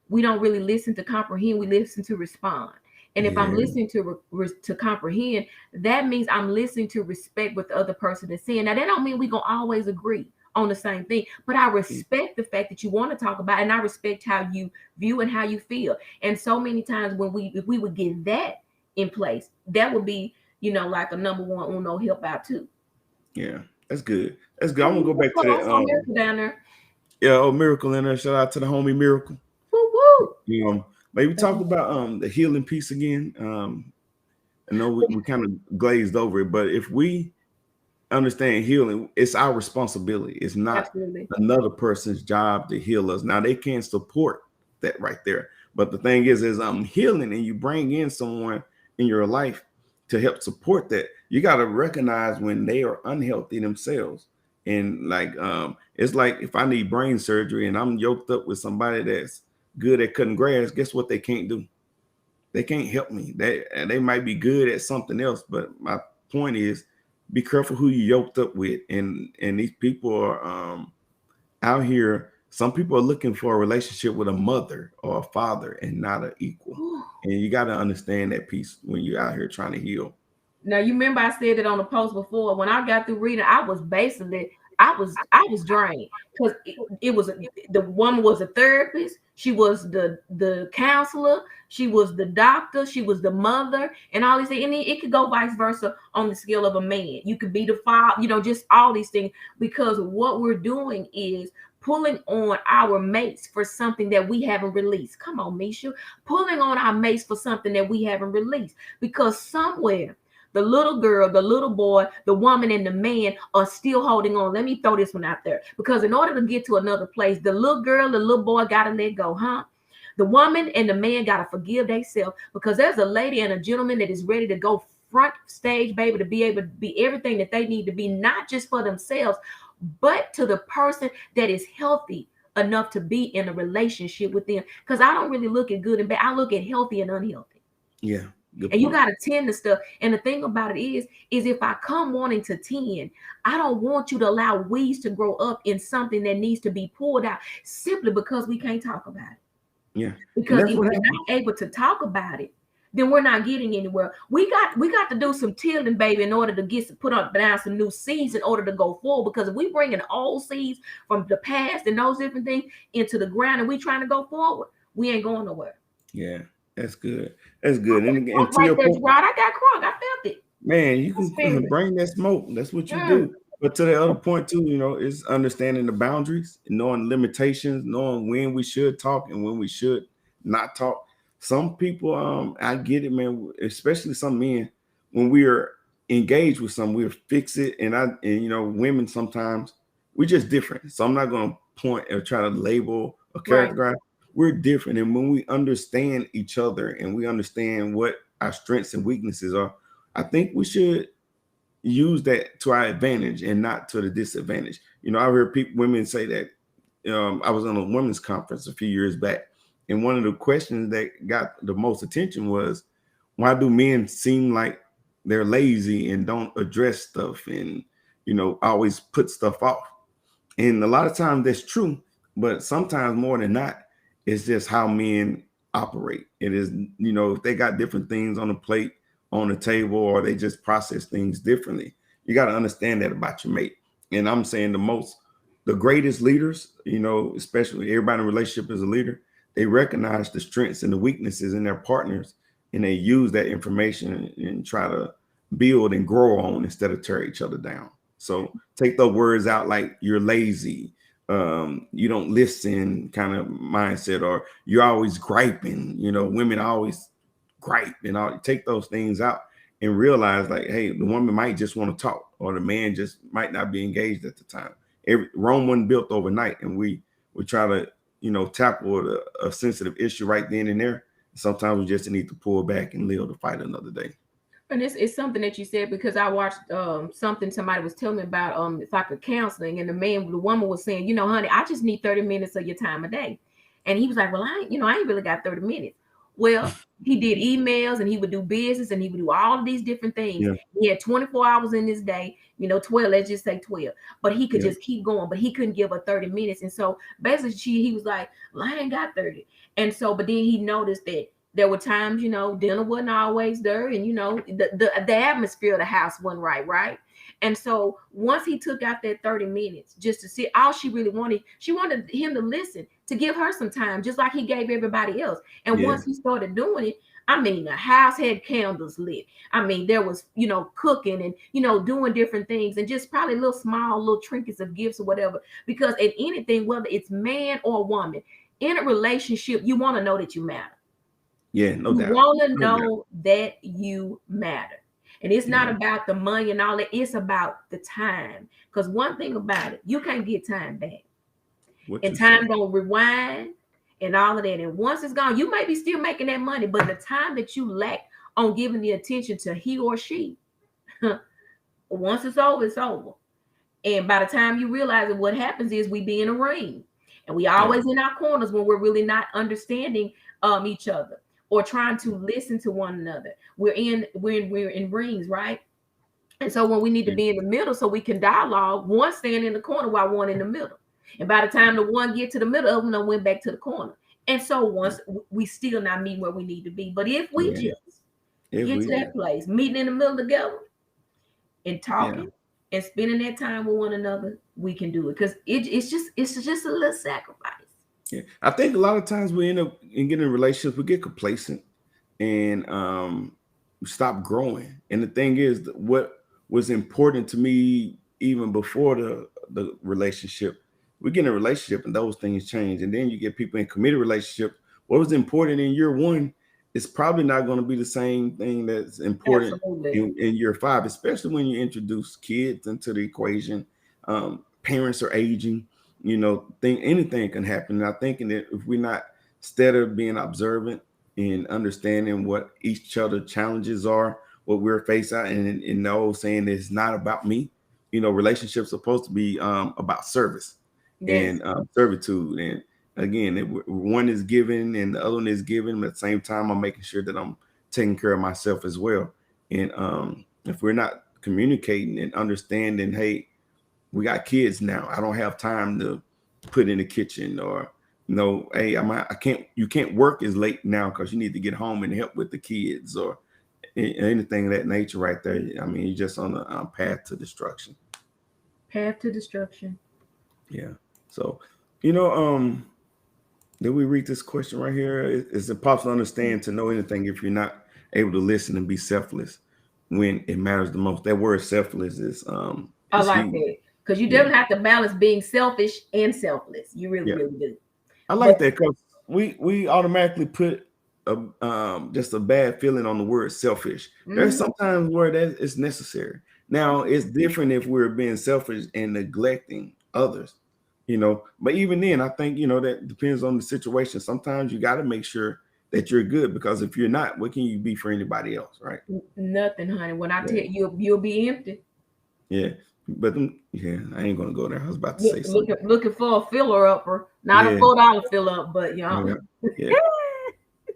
we don't really listen to comprehend. We listen to respond. And if I'm listening to comprehend, that means I'm listening to respect what the other person is saying. Now, that don't mean we're going to always agree on the same thing. But I respect the fact that you want to talk about it, and I respect how you view and how you feel. And so many times if we would get that in place, that would be, like a number one uno help out too. Yeah, that's good. That's good. I want to go back to that. Miracle down there. Yeah, Miracle in there. Shout out to the homie Miracle. Woo woo. Maybe talk about the healing piece again. I know we kind of glazed over it, but if we understand healing, it's our responsibility. It's not another person's job to heal us. Now they can support that right there, but the thing is healing, and you bring in someone in your life to help support that. You got to recognize when they are unhealthy themselves. And like it's like if I need brain surgery and I'm yoked up with somebody that's good at cutting grass, guess what they can't do? They can't help me. They might be good at something else, but my point is, be careful who you yoked up with. And these people are out here. Some people are looking for a relationship with a mother or a father and not an equal. And you got to understand that piece when you're out here trying to heal. Now, you remember I said it on the post before. When I got through reading, I was drained, because it was the woman was a therapist, she was the counselor, she was the doctor, she was the mother, and all these things. And it could go vice versa on the scale of a man. You could be the father, just all these things, because what we're doing is pulling on our mates for something that we haven't released. Come on, Misha. Pulling on our mates for something that we haven't released, because somewhere the little girl, the little boy, the woman, and the man are still holding on. Let me throw this one out there, because in order to get to another place, the little girl, the little boy got to let go, huh? The woman and the man got to forgive themselves, because there's a lady and a gentleman that is ready to go front stage, baby, to be able to be everything that they need to be, not just for themselves, but to the person that is healthy enough to be in a relationship with them. Because I don't really look at good and bad. I look at healthy and unhealthy. Yeah. And you got to tend to stuff. And the thing about it is if I come wanting to tend, I don't want you to allow weeds to grow up in something that needs to be pulled out, simply because we can't talk about it. Yeah. Because if we're not able to talk about it, then we're not getting anywhere. We got to do some tilling, baby, in order to put down some new seeds in order to go forward. Because if we bring in old seeds from the past and those different things into the ground, and we trying to go forward, we ain't going nowhere. Yeah. That's good. That's good. And right there, Rod, I got crunk. I felt it. Man, you can bring that smoke. That's what you do. But to the other point too, is understanding the boundaries, knowing limitations, knowing when we should talk and when we should not talk. Some people, I get it, man. Especially some men, when we are engaged with some, we'll fix it. And women sometimes we're just different. So I'm not going to point or try to label or characterize. Right. We're different, and when we understand each other and we understand what our strengths and weaknesses are, I think we should use that to our advantage and not to the disadvantage. I've heard women say that. I was on a women's conference a few years back, and one of the questions that got the most attention was, why do men seem like they're lazy and don't address stuff and, always put stuff off? And a lot of times that's true, but sometimes more than not, it's just how men operate. It is, if they got different things on the plate, on the table, or they just process things differently, you got to understand that about your mate. And I'm saying the greatest leaders, especially everybody in a relationship is a leader, they recognize the strengths and the weaknesses in their partners, and they use that information and try to build and grow on instead of tear each other down. So take those words out like you're lazy, you don't listen kind of mindset, or you're always griping, women always gripe, and all. Take those things out and realize, like, hey, the woman might just want to talk, or the man just might not be engaged at the time. Rome wasn't built overnight, and we try to tackle a sensitive issue right then and there. Sometimes we just need to pull back and live to fight another day. And it's something that you said, because I watched something somebody was telling me about it's like a counseling, and the woman was saying, honey, I just need 30 minutes of your time a day. And he was like, well, I ain't really got 30 minutes. Well, he did emails, and he would do business, and he would do all of these different things. Yeah. He had 24 hours in his day, 12, let's just say 12. But he could just keep going, but he couldn't give her 30 minutes. And so basically he was like, well, I ain't got 30. And so, but then he noticed that There were times, dinner wasn't always there, and the atmosphere of the house wasn't right. And so once he took out that 30 minutes just to see, all she really wanted, she wanted him to listen, to give her some time, just like he gave everybody else. And once he started doing it, I mean, the house had candles lit. I mean, there was, cooking and, doing different things, and just probably little trinkets of gifts or whatever. Because in anything, whether it's man or woman, in a relationship, you want to know that you matter. Yeah, no You doubt. want to know that you matter. And it's not Yeah. about the money and all that. It's about the time. Because one thing about it, you can't get time back. And time don't rewind and all of that. And once it's gone, you may be still making that money, but the time that you lack on giving the attention to he or she, once it's over, it's over. And by the time you realize it, what happens is we be in a ring. And we always in our corners when we're really not understanding each other or trying to listen to one another. We're in rings, right? And so when we need to be in the middle so we can dialogue, one stand in the corner while one in the middle. And by the time the one get to the middle, the other one went back to the corner. And so once we still not meet where we need to be. But if we just get to that place, meeting in the middle together and talking and spending that time with one another, we can do it. Because it's just a little sacrifice. Yeah, I think a lot of times we end up in getting in relationships, we get complacent and stop growing. And the thing is, what was important to me even before the relationship, we get in a relationship and those things change. And then you get people in committed relationship. What was important in year one is probably not going to be the same thing that's important in year 5, especially when you introduce kids into the equation. Parents are aging. Anything can happen. And I think that if we're not, instead of being observant and understanding what each other challenges are, what we're facing, and saying it's not about me. Relationships are supposed to be about service and servitude. And again, one is given and the other one is given, but at the same time, I'm making sure that I'm taking care of myself as well. And if we're not communicating and understanding, hey, we got kids now, I don't have time to put in the kitchen, or hey, you can't work as late now because you need to get home and help with the kids, or anything of that nature right there. I mean, you're just on a path to destruction. Path to destruction. Yeah. So, did we read this question right here? Is it possible to understand to know anything if you're not able to listen and be selfless when it matters the most? That word selfless is I like that. Because you definitely have to balance being selfish and selfless. You really do. I like that because we automatically put just a bad feeling on the word selfish. There's sometimes where that is necessary. Now, it's different if we're being selfish and neglecting others, But even then, I think, that depends on the situation. Sometimes you got to make sure that you're good, because if you're not, what can you be for anybody else, right? Nothing, honey. When I tell you, you'll be empty. Yeah. But I ain't gonna go there. I was about to say something. Looking for a filler upper, not a $4 fill up, but Yeah.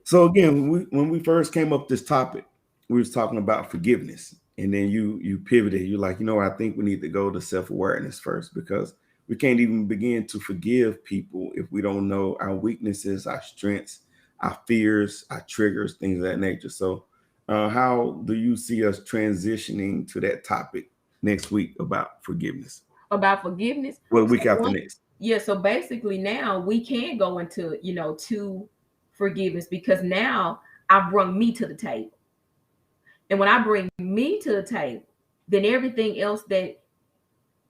So again, when we first came up this topic, we was talking about forgiveness, and then you pivoted. You're like, I think we need to go to self-awareness first, because we can't even begin to forgive people if we don't know our weaknesses, our strengths, our fears, our triggers, things of that nature. So, how do you see us transitioning to that topic next week about forgiveness? About forgiveness? Well, week after next. Yeah. So basically now we can go into, to forgiveness, because now I brought me to the table. And when I bring me to the table, then everything else that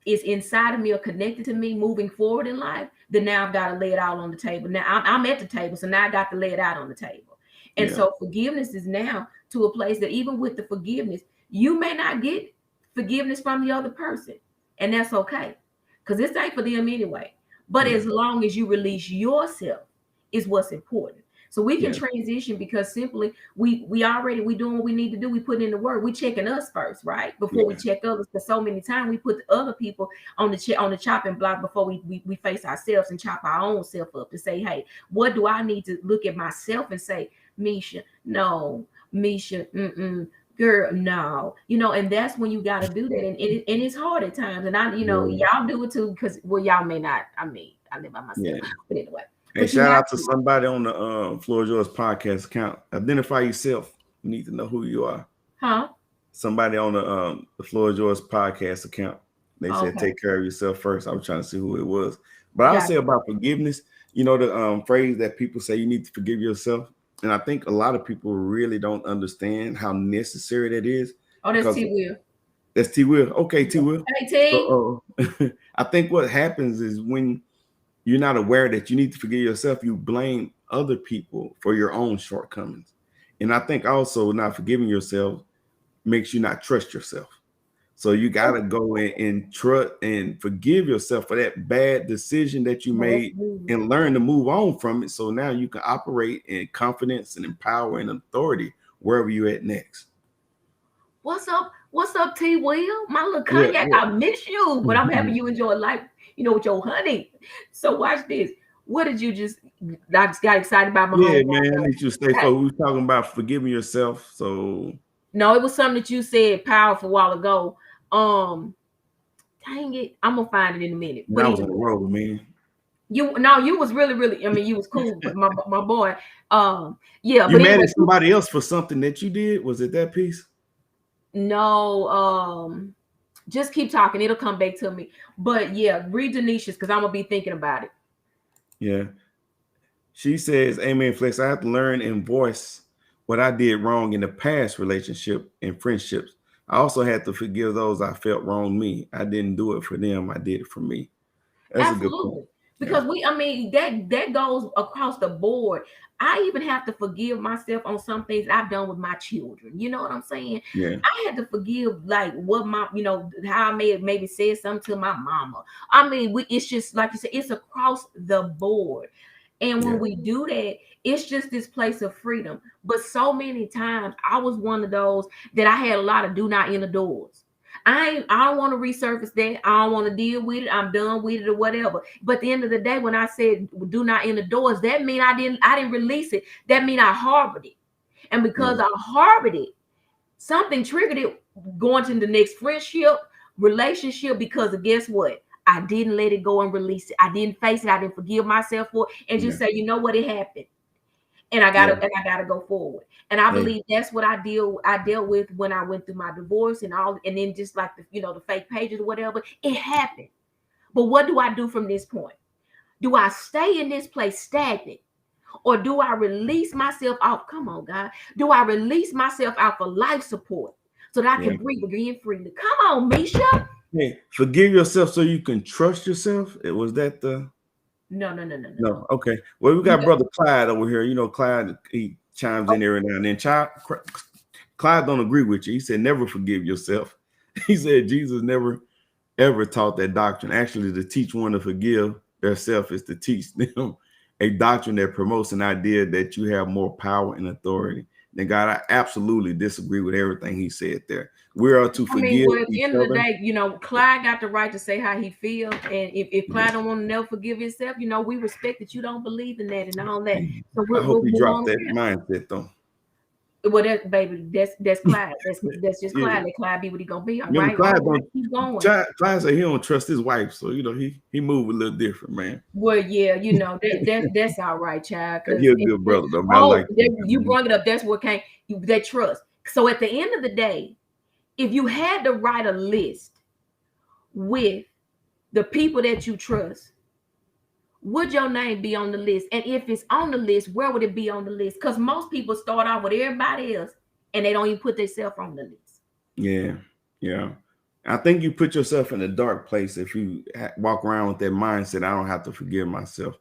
is inside of me or connected to me moving forward in life, then now I've got to lay it out on the table. Now I'm at the table. So now I got to lay it out on the table. And so forgiveness is now to a place that even with the forgiveness, you may not get forgiveness from the other person, and that's okay, because this ain't for them anyway. But as long as you release yourself is what's important. So we can transition, because simply we doing what we need to do. We put in the work. We checking us first, right, before we check others. Because so many times we put the other people on the chopping block before we face ourselves and chop our own self up to say, hey, what do I need to look at myself and say, Misha, no, Misha, girl, no, and that's when you got to do that. And it's hard at times. And I, y'all do it too, because, well, y'all may not. I mean, I live by myself. But anyway, Hey, But you shout have out to to, somebody on the Floor Yours podcast account. Identify yourself. You need to know who you are. huh? Somebody on the Floor Yours podcast account. They said Okay, take care of yourself first. I was trying to see who it was. But I'll got say it. about forgiveness, you know, the phrase that people say you need to forgive yourself. And I think a lot of people really don't understand how necessary that is Oh, that's because T Will. that's T Will. Okay, T Yeah. Will. Hey T. So I think what happens is when you're not aware that you need to forgive yourself, you blame other people for your own shortcomings. And I think also not forgiving yourself makes you not trust yourself. So you got to go in and trust and forgive yourself for that bad decision that you Oh, that's made good. and learn to move on from it. So now you can operate in confidence and empower and authority wherever you're at next. What's up? What's up, T Will? My little Yeah, cognac, I miss you, but I'm happy you enjoy life, with your honey. So watch this. What did you just I just got excited about my yeah, home. man. I need you to stay Okay. focused. We were talking about forgiving yourself. So No, it was something that you said powerful a while ago. Um, dang it. I'm gonna find it in a minute. But I was on the anyway, road, man. you was really, I mean, you was cool, my boy. Yeah, You but mad anyway, at somebody else for something that you did? Was it that piece? no, just keep talking, it'll come back to me. But yeah, read Denisha's because I'm gonna be thinking about it. Yeah. She says, Amen, Flex. I have to learn and voice what I did wrong in the past relationship and friendships. I also had to forgive those I felt wronged me. I didn't do it for them. I did it for me. That's a good point. Absolutely. Yeah. Because I mean, that goes across the board. I even have to forgive myself on some things I've done with my children. You know what I'm saying? Yeah. I had to forgive like what my, how I may have maybe said something to my mama. I mean, it's just like you said, it's across the board. And when Yeah. we do that, it's just this place of freedom. But so many times I was one of those that I had a lot of do not enter doors. I don't want to resurface that. I don't want to deal with it. I'm done with it or whatever. But at the end of the day, when I said do not enter doors, that mean I didn't release it. That mean I harbored it. And because Yeah. I harbored it, something triggered it going to the next friendship, relationship, because of guess what? I didn't let it go and release it. I didn't face it. I didn't forgive myself for it and just Yeah. say, you know what, it happened. And I Yeah. gotta go forward. And I Hey. believe that's what I dealt with when I went through my divorce and all, and then just like the fake pages or whatever, it happened. But what do I do from this point? Do I stay in this place stagnant? Or do I release myself out? Come on, God. Do I release myself out for life support so that I Yeah. can breathe again freely? Come on, Misha. Hey, forgive yourself so you can trust yourself. Was that the No. no? Okay. Well, we You got got, brother Clyde over here. You know, Clyde, he chimes in every now and then. Clyde don't agree with you. He said, never forgive yourself. He said Jesus never ever taught that doctrine. Actually, to teach one to forgive themselves is to teach them a doctrine that promotes an idea that you have more power and authority. Then God, I absolutely disagree with everything he said there. We are to I mean, forgive well, at the each end of the other. day, Clyde got the right to say how he feels. And if Yeah. Clyde don't want to never forgive himself, we respect that you don't believe in that and all that. So I hope we'll he move dropped on. that mindset though. Well, that baby, that's Clyde. That's just Yeah. Clyde. Let Clyde be what he gonna be. All Remember, right. All Clyde right, don't. keep going. Clyde said he don't trust his wife, so he moved a little different, man. Well, yeah, that's all right, child. Because He a good brother though. Man. I like you brought it up. That's what came. That trust. So at the end of the day, if you had to write a list with the people that you trust, would your name be on the list? And if it's on the list, where would it be on the list? Because most people start off with everybody else and they don't even put themselves on the list. Yeah, yeah. I think you put yourself in a dark place if you walk around with that mindset. I don't have to forgive myself,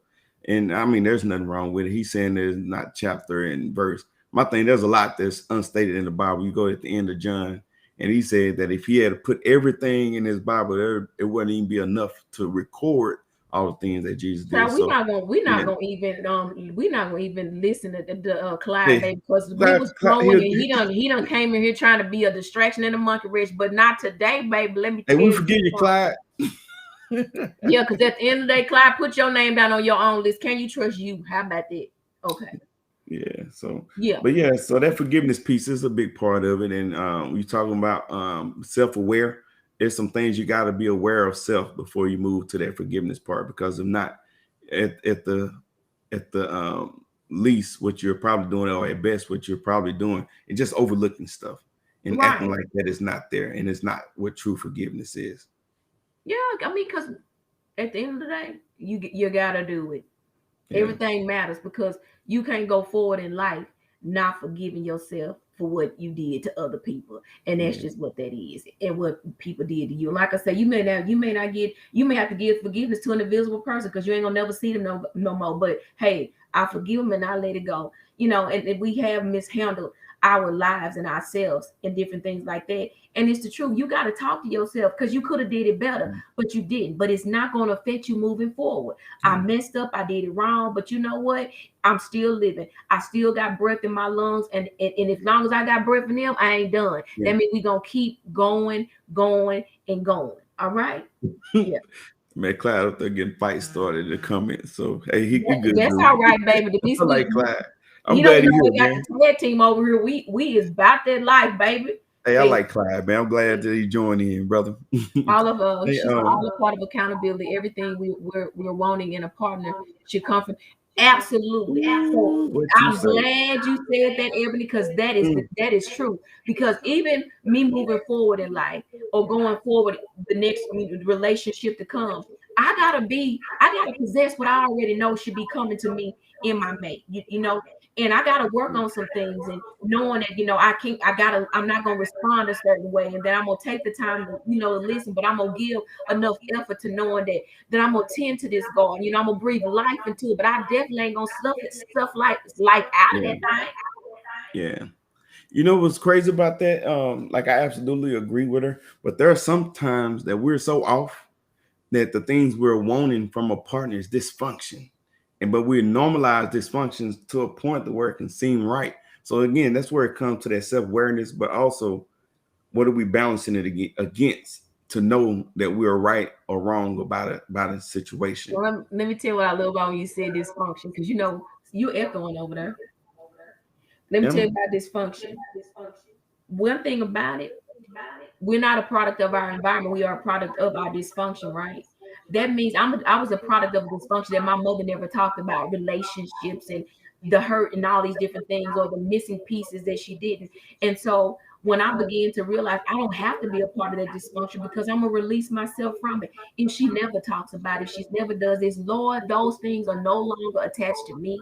and I mean, there's nothing wrong with it. He's saying there's not chapter and verse. My thing, there's a lot that's unstated in the Bible. You go at the end of John, and he said that if he had to put everything in his Bible, it wouldn't even be enough to record all the things that Jesus did. So we're not gonna even listen to Clyde, baby, because we was growing and he done came in here trying to be a distraction in the monkey wrench, but not today, baby. Let me tell we you. forgive you, Clyde. Yeah, because at the end of the day, Clyde, put your name down on your own list. Can you trust you? How about that? Okay. Yeah. So Yeah. But yeah, so that forgiveness piece is a big part of it. And you're talking about self-aware. There's some things you got to be aware of self before you move to that forgiveness part, because if not, at the at the least what you're probably doing, or at best what you're probably doing, and just overlooking stuff and acting Right. like that is not there, and it's not what true forgiveness is. Yeah, I mean, because at the end of the day, you gotta do it. Yeah, Everything matters because you can't go forward in life not forgiving yourself for what you did to other people, and that's yeah, just what that is, and what people did to you. Like I said, you may have to give forgiveness to an invisible person because you ain't gonna never see them no more. But hey, I forgive them and I let it go. And we have mishandled our lives and ourselves and different things like that. And it's the truth. You got to talk to yourself because you could have did it better, but you didn't. But it's not going to affect you moving forward. I messed up. I did it wrong. But you know what? I'm still living. I still got breath in my lungs. And as long as I got breath in them, I ain't done. yeah. That means we going to keep going, and going. All right? Yeah. Man, Clyde up there getting fight started in the comments. So hey, he good That's dude. all right, baby. At least I like Clyde. I'm you know, glad he's we here, got man. the tag team over here. We is about that life, baby. Hey, I Hey, like Clyde, man. I'm glad that he joined in, brother. all of us, Hey, she's all a part of accountability. Everything we're wanting in a partner should come from absolutely. So what you I'm say? glad you said that, Ebony, because that is true. Because even me moving forward in life or going forward, the next relationship to come, I gotta possess what I already know should be coming to me in my mate. And I gotta work on some things and knowing that I'm not gonna respond a certain way, and that I'm gonna take the time to listen, but I'm gonna give enough effort to knowing that I'm gonna tend to this garden. I'm gonna breathe life into it, but I definitely ain't gonna stuff like life out of Yeah, that thing. yeah. You know what's crazy about that? Like I absolutely agree with her, but there are some times that we're so off that the things we're wanting from a partner is dysfunction. But we normalize dysfunctions to a point to where it can seem right. So again, that's where it comes to that self-awareness, but also what are we balancing it against to know that we are right or wrong about a situation. Well, let me tell you what I love about when you said dysfunction, because you echoing over there. Let me Yeah, tell you about dysfunction. One thing about it, we're not a product of our environment. We are a product of our dysfunction, right? That means I was a product of a dysfunction that my mother never talked about, relationships and the hurt and all these different things, or the missing pieces that she didn't. And so when I began to realize I don't have to be a part of that dysfunction because I'm gonna release myself from it. If she never talks about it, she never does this, Lord, those things are no longer attached to me,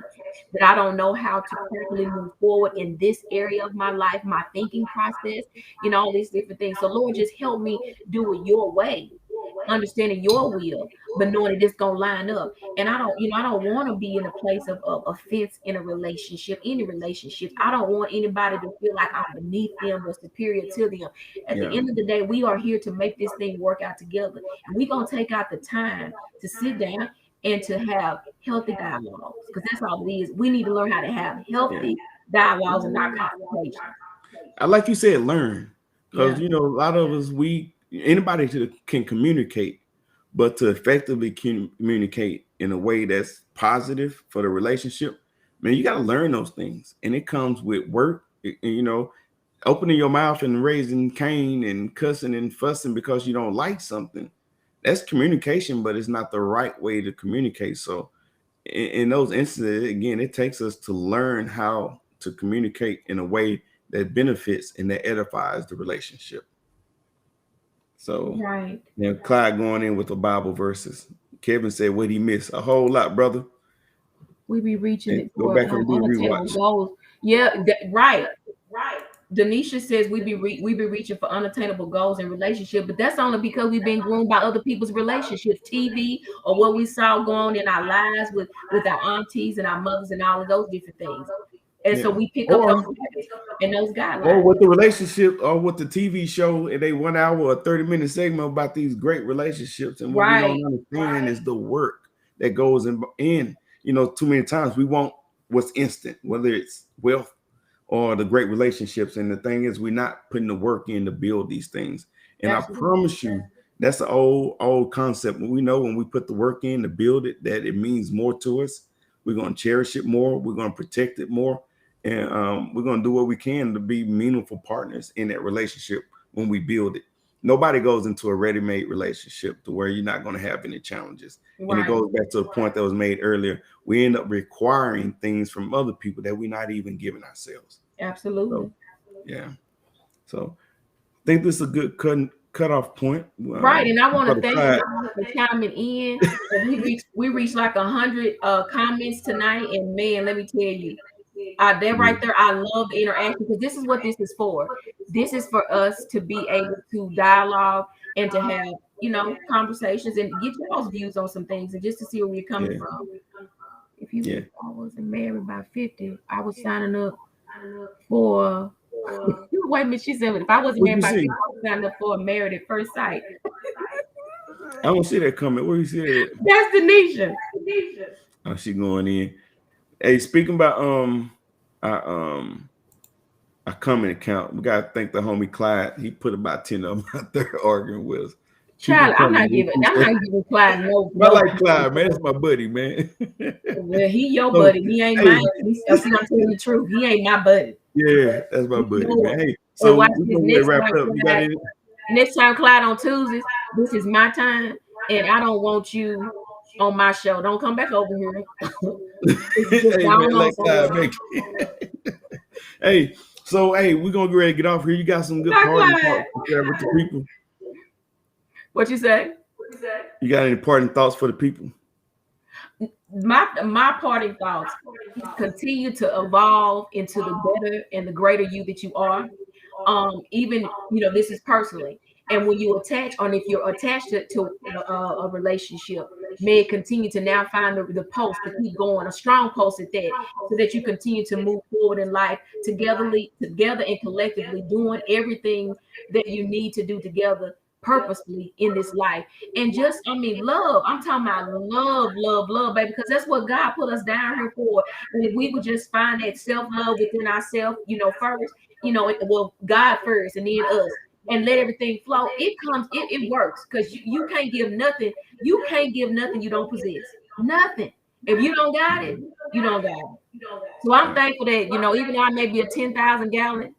that I don't know how to properly move forward in this area of my life, my thinking process, all these different things. So Lord, just help me do it your way, understanding your will, but knowing that it's gonna line up. And I don't want to be in a place of offense in a relationship, any relationships. I don't want anybody to feel like I'm beneath them or superior to them. At the yeah, end of the day, we are here to make this thing work out together. And we're gonna take out the time to sit down and to have healthy dialogues. Because that's all it is. We need to learn how to have yeah. healthy dialogues and not confrontation. I like you said, learn, because Yeah. a lot of us anybody can communicate, but to effectively communicate in a way that's positive for the relationship, man, you got to learn those things, and it comes with work. Opening your mouth and raising Cain and cussing and fussing because you don't like something. That's communication, but it's not the right way to communicate. So in those instances, again, it takes us to learn how to communicate in a way that benefits and that edifies the relationship. So, Right. Clyde going in with the Bible verses. Kevin said what he missed a whole lot, brother. We be reaching And it go for back and do a unattainable rewatch. goals. Yeah, right. Denisha says we be reaching for unattainable goals in relationship, but that's only because we've been groomed by other people's relationships, TV, or what we saw going on in our lives with our aunties and our mothers and all of those different things. And so Yeah. we pick up those Or habits and those or guidelines. with the relationship or with the TV show and they 1 hour or 30-minute segment about these great relationships. And what we Right. don't understand is the work that goes in. Too many times we want what's instant, whether it's wealth or the great relationships. And the thing is, we're not putting the work in to build these things. And I Absolutely. promise you, that's an old concept. We know when we put the work in to build it, that it means more to us. We're going to cherish it more. We're going to protect it more. And we're going to do what we can to be meaningful partners in that relationship when we build it. nobody goes into a ready-made relationship to where you're not going to have any challenges. Right. And it goes back to the point that was made earlier. We end up requiring things from other people that we're not even giving ourselves. Absolutely. So, yeah. So I think this is a good cutoff point. Right. And I want to thank you for coming in. We reached like 100 comments tonight. And man, let me tell you, that right there, I love the interaction, because this is what this is for. This is for us to be able to dialogue and to have, conversations and get y'all's views on some things, and just to see where we're coming from. If you I wasn't married by 50, I was signing up for wait a minute, she said if I wasn't married by 50, I was signing up for a Married at First Sight. I don't see that coming. Where you see that? That's Denisha. Oh, she going in. Hey, speaking about our comment account, we gotta thank the homie Clyde. He put about 10 of them out there arguing with us. Child, I'm not giving Clyde no. I like Clyde, man. That's my buddy, man. Well, he your buddy. He ain't mine. I'm telling the truth. He ain't my buddy. Yeah, that's my buddy, man. Hey, so we're gonna wrap up. Next time, Clyde, on Tuesdays, this is my time, and I don't want you on my show. Don't come back over here. Hey, so we're gonna get ready to get off here. You got some good party talk with the people. What you say? You got any parting thoughts for the people? My parting thoughts: continue to evolve into the better and the greater you that you are. Even this is personally. And when you attach, or if you're attached to a relationship, may it continue to now find the post to keep going, a strong post at that, so that you continue to move forward in life together and collectively, doing everything that you need to do together purposefully in this life. And just, love. I'm talking about love, baby, because that's what God put us down here for. And if we would just find that self-love within ourselves, first, God first and then us, and let everything flow, it works, because you can't give nothing. You can't give nothing you don't possess. Nothing. If you don't got it, you don't got it. So I'm thankful that, even though I may be a 10,000 gallon,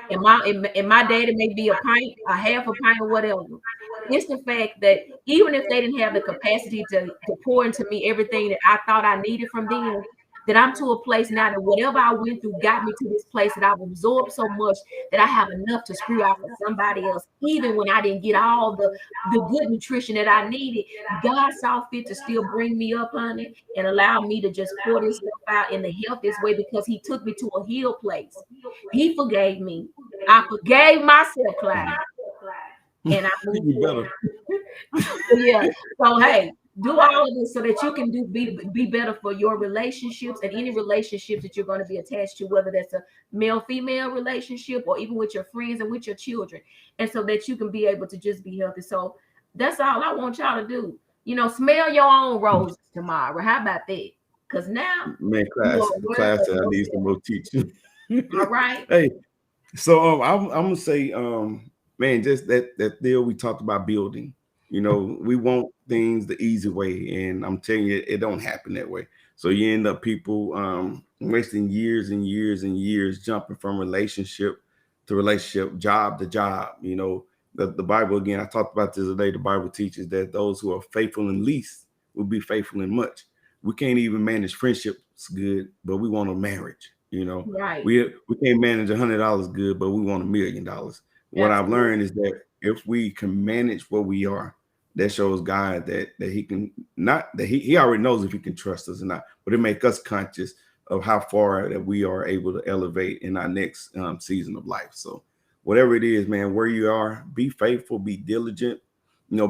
and my daddy may be a pint, a half a pint, or whatever. It's the fact that even if they didn't have the capacity to pour into me everything that I thought I needed from them, that I'm to a place now that whatever I went through got me to this place that I've absorbed so much that I have enough to screw out for somebody else. Even when I didn't get all the good nutrition that I needed, God saw fit to still bring me up on it and allow me to just pour this stuff out in the healthiest way, because he took me to a healed place. He forgave me. I forgave myself, Clyde. And I moved forward. Yeah. So hey, do all of this so that you can be better for your relationships and any relationships that you're going to be attached to, whether that's a male-female relationship or even with your friends and with your children, and so that you can be able to just be healthy. So that's all I want y'all to do. Smell your own roses tomorrow. How about that? Because now, man, class I need some more teaching. All right. Hey, so I'm gonna say, man, just that deal we talked about building. We want things the easy way, and I'm telling you, it don't happen that way. So you end up people wasting years and years and years jumping from relationship to relationship, job to job. The Bible, again, I talked about this today. The Bible teaches that those who are faithful in least will be faithful in much. We can't even manage friendships good, but we want a marriage. Right. We can't manage $100 good, but we want $1 million. What I've learned is that if we can manage what we are, that shows God that he can not, that he already knows if he can trust us or not, but it makes us conscious of how far that we are able to elevate in our next season of life. So whatever it is, man, where you are, be faithful, be diligent,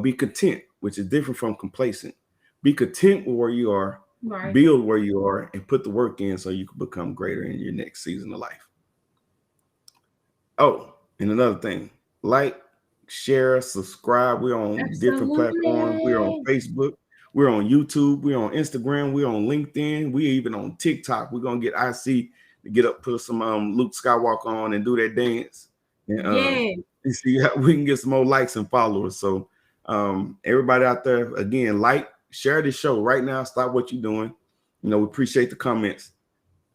be content, which is different from complacent. Be content with where you are, right. Build where you are, and put the work in so you can become greater in your next season of life. Oh, and another thing, like, share, subscribe. We're on different platforms. We're on Facebook. We're on YouTube. We're on Instagram. We're on LinkedIn. We're even on TikTok. We're going to get IC to get up, put some Luke Skywalker on and do that dance. And see how we can get some more likes and followers. So everybody out there, again, share the show right now. Stop what you're doing. We appreciate the comments.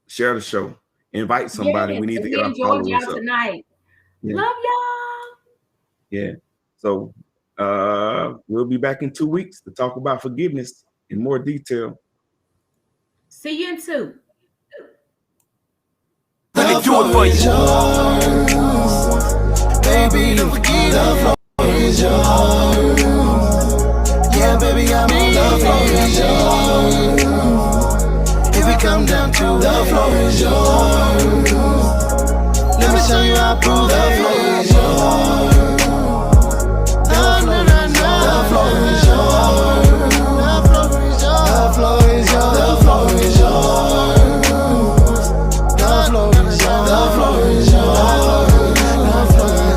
Share the show. Invite somebody. We need to get our followers up tonight. Yeah. Love y'all. Yeah. So we'll be back in 2 weeks to talk about forgiveness in more detail. See you in 2. The floor is yours. Baby, don't forget the floor is yours. Yeah, baby, I'm on the floor is yours. If we come down to the floor is yours, let me show you how I prove the floor is yours. The floor is yours. The floor is yours. The floor is yours. The floor is yours. The floor is yours.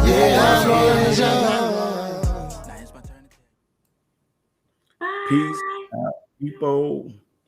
The floor is yours. Peace out, people.